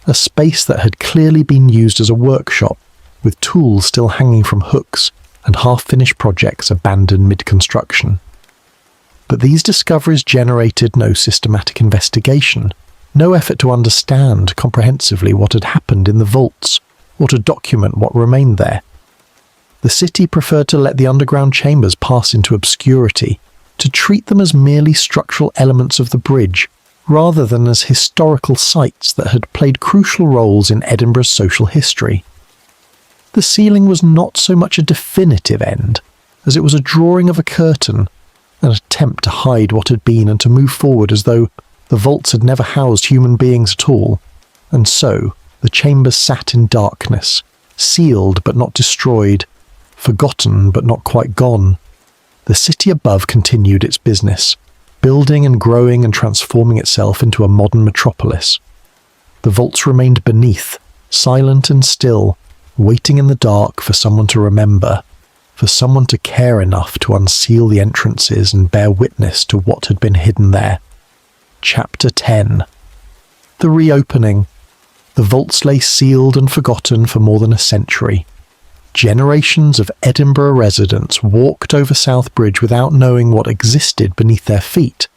A space that had clearly been used as a workshop, with tools still hanging from hooks and half-finished projects abandoned mid-construction. But these discoveries generated no systematic investigation, no effort to understand comprehensively what had happened in the vaults, or to document what remained there. The city preferred to let the underground chambers pass into obscurity, to treat them as merely structural elements of the bridge, rather than as historical sites that had played crucial roles in Edinburgh's social history. The sealing was not so much a definitive end, as it was a drawing of a curtain, an attempt to hide what had been and to move forward as though the vaults had never housed human beings at all, and so the chambers sat in darkness, sealed but not destroyed, forgotten but not quite gone. The city above continued its business, building and growing and transforming itself into a modern metropolis. The vaults remained beneath, silent and still, waiting in the dark for someone to remember, for someone to care enough to unseal the entrances and bear witness to what had been hidden there. Chapter 10. The reopening. The vaults lay sealed and forgotten for more than a century. Generations of Edinburgh residents walked over South Bridge without knowing what existed beneath their feet,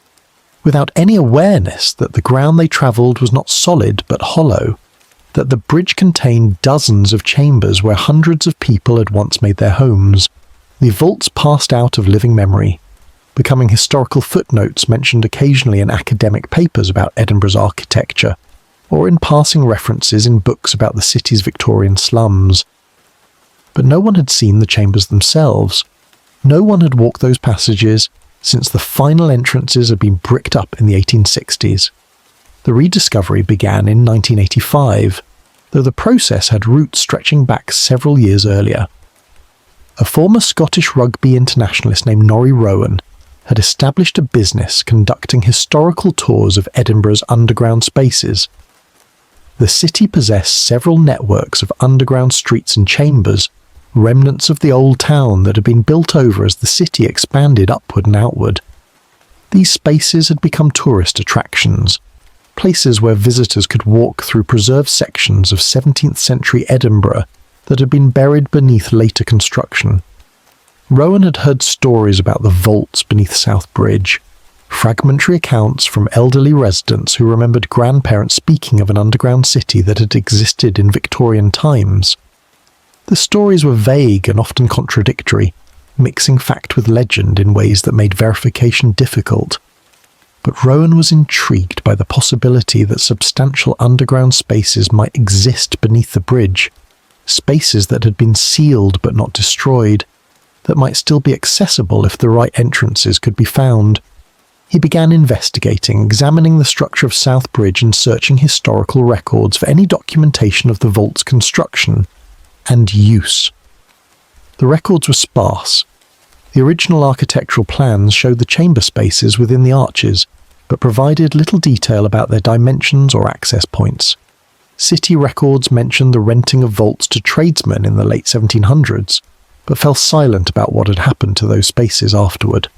without any awareness that the ground they travelled was not solid but hollow, that the bridge contained dozens of chambers where hundreds of people had once made their homes. The vaults passed out of living memory, becoming historical footnotes mentioned occasionally in academic papers about Edinburgh's architecture, or in passing references in books about the city's Victorian slums. But no one had seen the chambers themselves. No one had walked those passages since the final entrances had been bricked up in the 1860s. The rediscovery began in 1985, though the process had roots stretching back several years earlier. A former Scottish rugby internationalist named Norrie Rowan had established a business conducting historical tours of Edinburgh's underground spaces. The city possessed several networks of underground streets and chambers, remnants of the old town that had been built over as the city expanded upward and outward. These spaces had become tourist attractions, places where visitors could walk through preserved sections of 17th century Edinburgh that had been buried beneath later construction. Rowan had heard stories about the vaults beneath South Bridge, fragmentary accounts from elderly residents who remembered grandparents speaking of an underground city that had existed in Victorian times. The stories were vague and often contradictory, mixing fact with legend in ways that made verification difficult. But Rowan was intrigued by the possibility that substantial underground spaces might exist beneath the bridge, spaces that had been sealed but not destroyed, that might still be accessible if the right entrances could be found. He began investigating, examining the structure of South Bridge and searching historical records for any documentation of the vault's construction and use. The records were sparse. The original architectural plans showed the chamber spaces within the arches, but provided little detail about their dimensions or access points. City records mentioned the renting of vaults to tradesmen in the late 1700s, but fell silent about what had happened to those spaces afterward.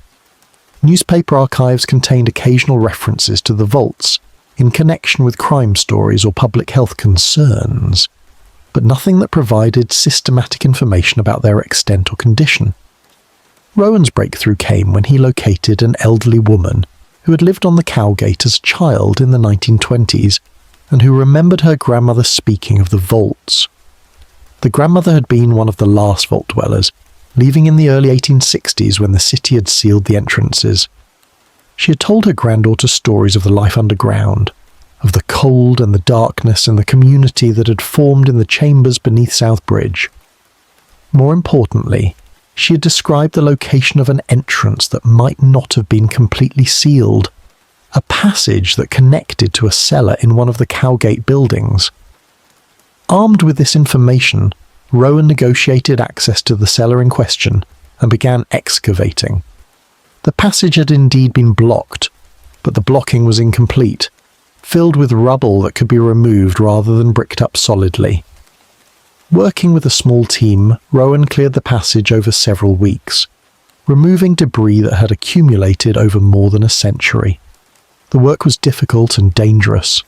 Newspaper archives contained occasional references to the vaults in connection with crime stories or public health concerns, but nothing that provided systematic information about their extent or condition. Rowan's breakthrough came when he located an elderly woman who had lived on the Cowgate as a child in the 1920s and who remembered her grandmother speaking of the vaults. The grandmother had been one of the last vault dwellers, leaving in the early 1860s when the city had sealed the entrances. She had told her granddaughter stories of the life underground, of the cold and the darkness and the community that had formed in the chambers beneath South Bridge. More importantly, she had described the location of an entrance that might not have been completely sealed, a passage that connected to a cellar in one of the Cowgate buildings. Armed with this information, Rowan negotiated access to the cellar in question and began excavating. The passage had indeed been blocked, but the blocking was incomplete, filled with rubble that could be removed rather than bricked up solidly. Working with a small team, Rowan cleared the passage over several weeks, removing debris that had accumulated over more than a century. The work was difficult and dangerous,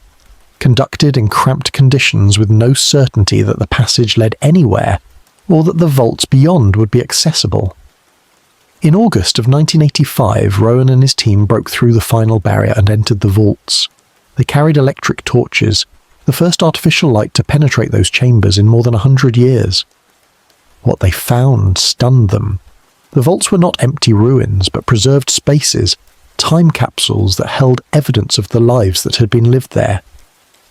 conducted in cramped conditions with no certainty that the passage led anywhere or that the vaults beyond would be accessible. In August of 1985, Rowan and his team broke through the final barrier and entered the vaults. They carried electric torches, the first artificial light to penetrate those chambers in more than 100 years. What they found stunned them. The vaults were not empty ruins, but preserved spaces, time capsules that held evidence of the lives that had been lived there.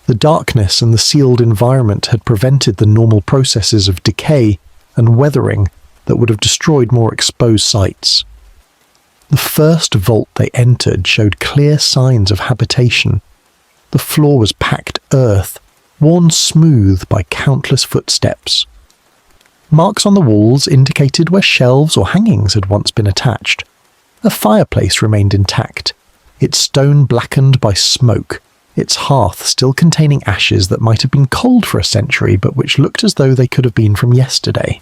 The darkness and the sealed environment had prevented the normal processes of decay and weathering that would have destroyed more exposed sites. The first vault they entered showed clear signs of habitation. The floor was packed earth, worn smooth by countless footsteps. Marks on the walls indicated where shelves or hangings had once been attached. A fireplace remained intact, its stone blackened by smoke, its hearth still containing ashes that might have been cold for a century but which looked as though they could have been from yesterday.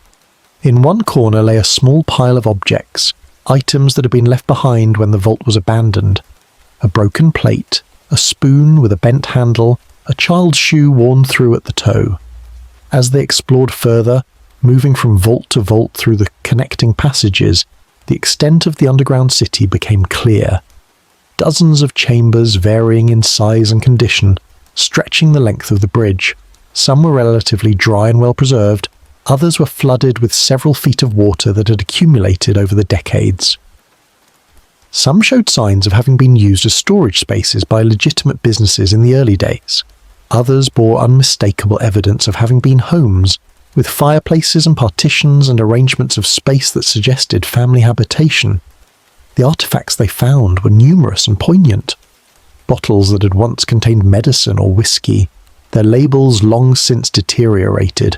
In one corner lay a small pile of objects, items that had been left behind when the vault was abandoned. A broken plate, a spoon with a bent handle, a child's shoe worn through at the toe. As they explored further, moving from vault to vault through the connecting passages, the extent of the underground city became clear. Dozens of chambers varying in size and condition, stretching the length of the bridge. Some were relatively dry and well preserved, others were flooded with several feet of water that had accumulated over the decades. Some showed signs of having been used as storage spaces by legitimate businesses in the early days. Others bore unmistakable evidence of having been homes, with fireplaces and partitions and arrangements of space that suggested family habitation. The artifacts they found were numerous and poignant. Bottles that had once contained medicine or whiskey, their labels long since deteriorated.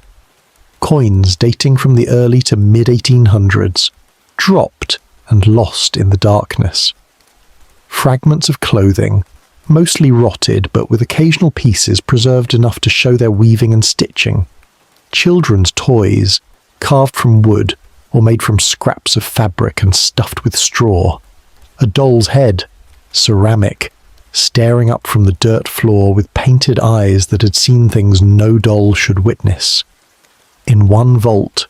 Coins dating from the early to mid-1800s, dropped and lost in the darkness. Fragments of clothing, mostly rotted but with occasional pieces preserved enough to show their weaving and stitching. Children's toys, carved from wood or made from scraps of fabric and stuffed with straw. A doll's head, ceramic, staring up from the dirt floor with painted eyes that had seen things no doll should witness. In one vault,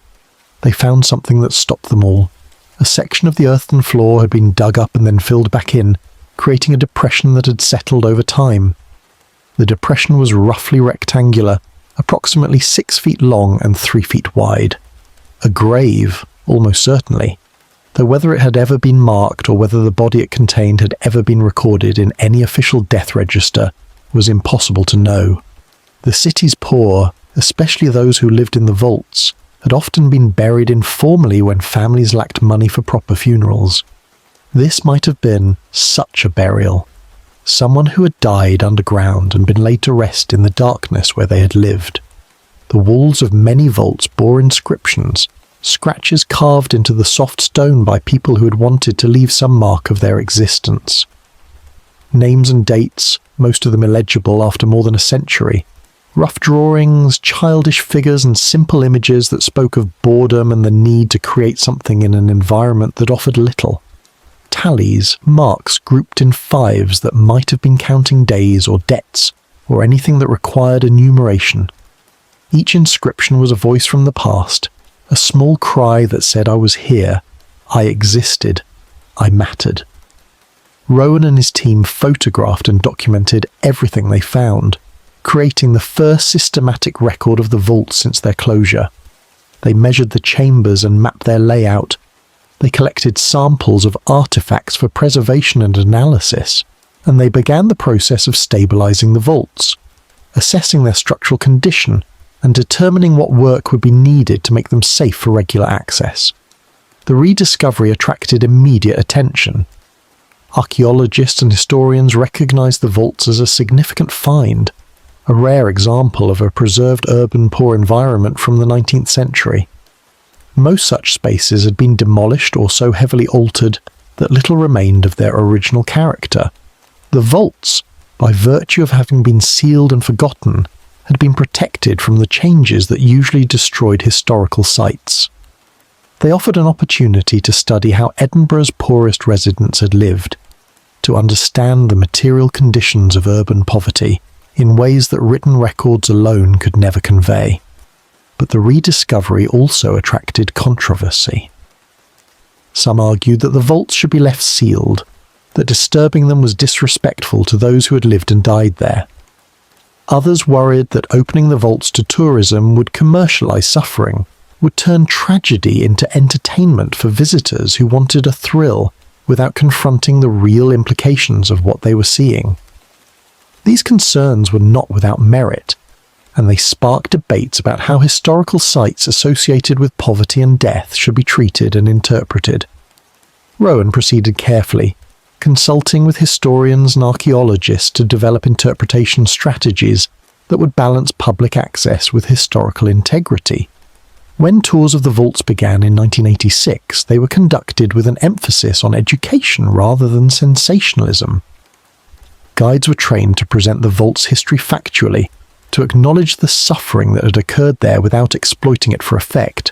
they found something that stopped them all. A section of the earthen floor had been dug up and then filled back in, creating a depression that had settled over time. The depression was roughly rectangular, approximately 6 feet long and 3 feet wide. A grave, almost certainly, though whether it had ever been marked or whether the body it contained had ever been recorded in any official death register was impossible to know. The city's poor, especially those who lived in the vaults, had often been buried informally when families lacked money for proper funerals. This might have been such a burial. Someone who had died underground and been laid to rest in the darkness where they had lived. The walls of many vaults bore inscriptions, scratches carved into the soft stone by people who had wanted to leave some mark of their existence. Names and dates, most of them illegible after more than a century, Rough drawings, childish figures, and simple images that spoke of boredom and the need to create something in an environment that offered little. Tallies, marks grouped in fives that might have been counting days or debts, or anything that required enumeration. Each inscription was a voice from the past, a small cry that said I was here, I existed, I mattered. Rowan and his team photographed and documented everything they found, creating the first systematic record of the vault since their closure. They measured the chambers and mapped their layout. They collected samples of artifacts for preservation and analysis, and they began the process of stabilizing the vaults, assessing their structural condition and determining what work would be needed to make them safe for regular access. The rediscovery attracted immediate attention. Archaeologists and historians recognized the vaults as a significant find, a rare example of a preserved urban poor environment from the 19th century. Most such spaces had been demolished or so heavily altered that little remained of their original character. The vaults, by virtue of having been sealed and forgotten, had been protected from the changes that usually destroyed historical sites. They offered an opportunity to study how Edinburgh's poorest residents had lived, to understand the material conditions of urban poverty in ways that written records alone could never convey. But the rediscovery also attracted controversy. Some argued that the vaults should be left sealed, that disturbing them was disrespectful to those who had lived and died there. Others worried that opening the vaults to tourism would commercialize suffering, would turn tragedy into entertainment for visitors who wanted a thrill without confronting the real implications of what they were seeing. These concerns were not without merit, and they sparked debates about how historical sites associated with poverty and death should be treated and interpreted. Rowan proceeded carefully, consulting with historians and archaeologists to develop interpretation strategies that would balance public access with historical integrity. When tours of the vaults began in 1986, they were conducted with an emphasis on education rather than sensationalism. Guides were trained to present the vault's history factually, to acknowledge the suffering that had occurred there without exploiting it for effect.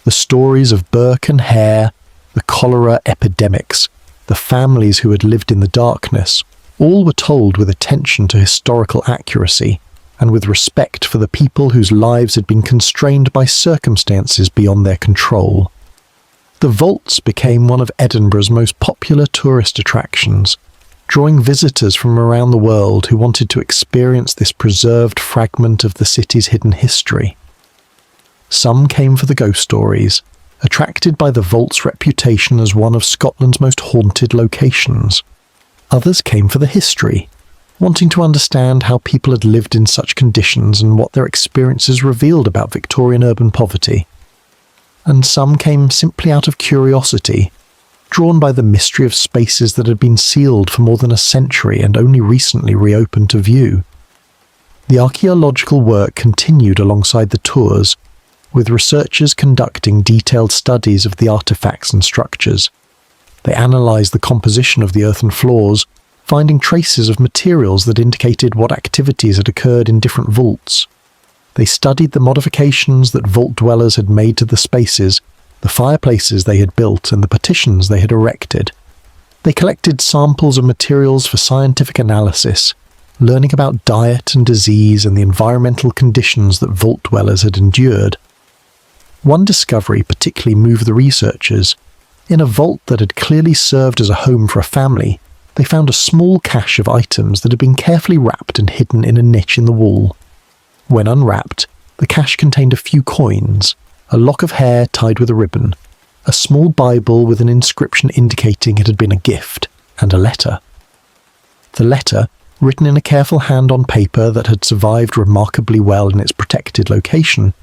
The stories of Burke and Hare, the cholera epidemics, the families who had lived in the darkness, all were told with attention to historical accuracy and with respect for the people whose lives had been constrained by circumstances beyond their control. The vaults became one of Edinburgh's most popular tourist attractions, drawing visitors from around the world who wanted to experience this preserved fragment of the city's hidden history. Some came for the ghost stories, attracted by the vault's reputation as one of Scotland's most haunted locations. Others came for the history, wanting to understand how people had lived in such conditions and what their experiences revealed about Victorian urban poverty. And some came simply out of curiosity, drawn by the mystery of spaces that had been sealed for more than a century and only recently reopened to view. The archaeological work continued alongside the tours, with researchers conducting detailed studies of the artifacts and structures. They analysed the composition of the earthen floors, finding traces of materials that indicated what activities had occurred in different vaults. They studied the modifications that vault dwellers had made to the spaces, the fireplaces they had built and the partitions they had erected. They collected samples of materials for scientific analysis, learning about diet and disease and the environmental conditions that vault dwellers had endured. One discovery particularly moved the researchers. In a vault that had clearly served as a home for a family, they found a small cache of items that had been carefully wrapped and hidden in a niche in the wall. When unwrapped, the cache contained a few coins, a lock of hair tied with a ribbon, a small Bible with an inscription indicating it had been a gift, and a letter. The letter, written in a careful hand on paper that had survived remarkably well in its protected location,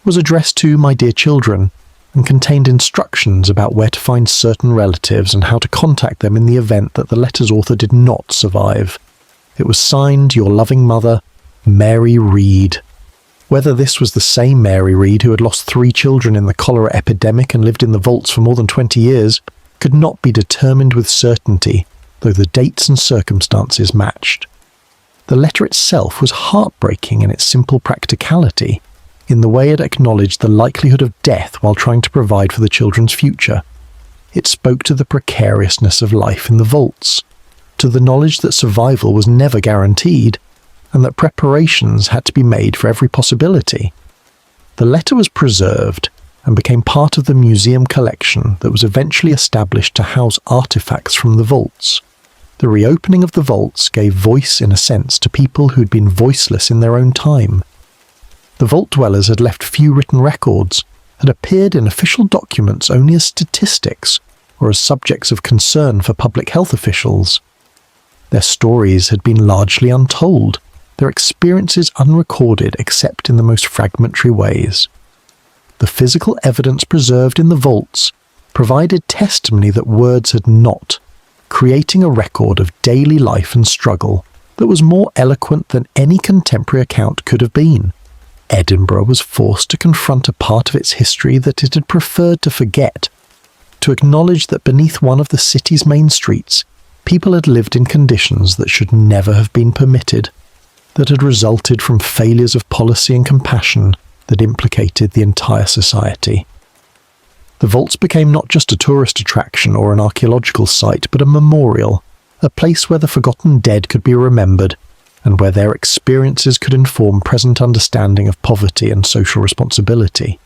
was addressed to "My dear children," and contained instructions about where to find certain relatives and how to contact them in the event that the letter's author did not survive. It was signed "Your loving mother, Mary Reed." Whether this was the same Mary Reed who had lost 3 children in the cholera epidemic and lived in the vaults for more than 20 years could not be determined with certainty, though the dates and circumstances matched. The letter itself was heartbreaking in its simple practicality, in the way it acknowledged the likelihood of death while trying to provide for the children's future. It spoke to the precariousness of life in the vaults, to the knowledge that survival was never guaranteed, and that preparations had to be made for every possibility. The letter was preserved and became part of the museum collection that was eventually established to house artifacts from the vaults. The reopening of the vaults gave voice, in a sense, to people who'd been voiceless in their own time. The vault dwellers had left few written records, had appeared in official documents only as statistics or as subjects of concern for public health officials. Their stories had been largely untold, their experiences unrecorded except in the most fragmentary ways. The physical evidence preserved in the vaults provided testimony that words had not, creating a record of daily life and struggle that was more eloquent than any contemporary account could have been. Edinburgh was forced to confront a part of its history that it had preferred to forget, to acknowledge that beneath one of the city's main streets, people had lived in conditions that should never have been permitted, that had resulted from failures of policy and compassion that implicated the entire society. The vaults became not just a tourist attraction or an archaeological site, but a memorial, a place where the forgotten dead could be remembered, and where their experiences could inform present understanding of poverty and social responsibility.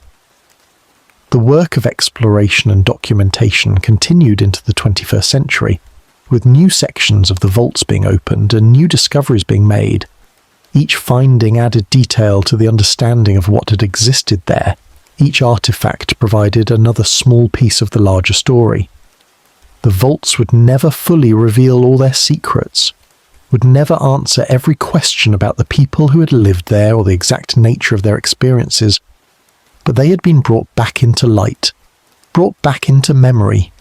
The work of exploration and documentation continued into the 21st century, with new sections of the vaults being opened and new discoveries being made. Each finding added detail to the understanding of what had existed there. Each artifact provided another small piece of the larger story. The vaults would never fully reveal all their secrets, would never answer every question about the people who had lived there or the exact nature of their experiences, but they had been brought back into light, brought back into memory,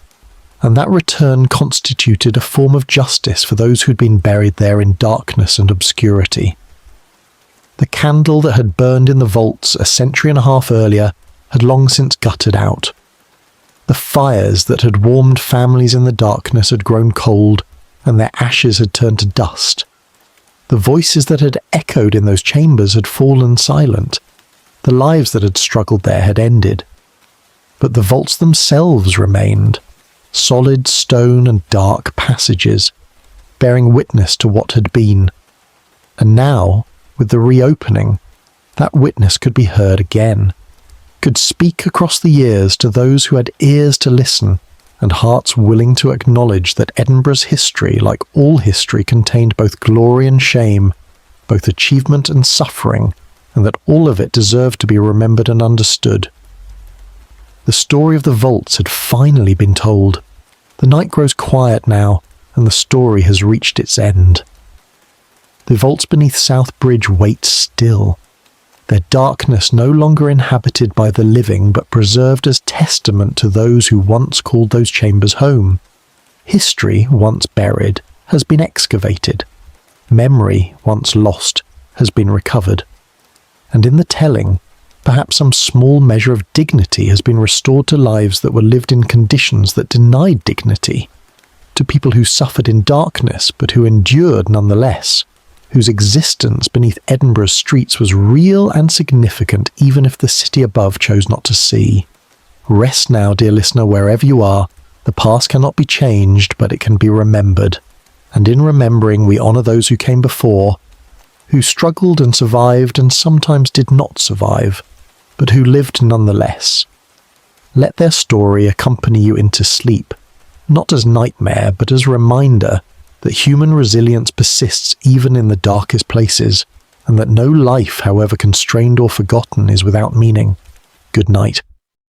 and that return constituted a form of justice for those who'd been buried there in darkness and obscurity. The candle that had burned in the vaults a century and a half earlier had long since guttered out. The fires that had warmed families in the darkness had grown cold, and their ashes had turned to dust. The voices that had echoed in those chambers had fallen silent. The lives that had struggled there had ended. But the vaults themselves remained, solid stone and dark passages, bearing witness to what had been. And now, with the reopening, that witness could be heard again, could speak across the years to those who had ears to listen and hearts willing to acknowledge that Edinburgh's history, like all history, contained both glory and shame, both achievement and suffering, and that all of it deserved to be remembered and understood. The story of the vaults had finally been told. The night grows quiet now, and the story has reached its end. The vaults beneath South Bridge wait still, their darkness no longer inhabited by the living but preserved as testament to those who once called those chambers home. History, once buried, has been excavated. Memory, once lost, has been recovered. And in the telling, perhaps some small measure of dignity has been restored to lives that were lived in conditions that denied dignity, to people who suffered in darkness but who endured nonetheless, whose existence beneath Edinburgh's streets was real and significant even if the city above chose not to see. Rest now, dear listener, wherever you are. The past cannot be changed, but it can be remembered. And in remembering, we honour those who came before, who struggled and survived and sometimes did not survive, but who lived nonetheless. Let their story accompany you into sleep, not as nightmare, but as reminder that human resilience persists even in the darkest places, and that no life, however constrained or forgotten, is without meaning. Good night.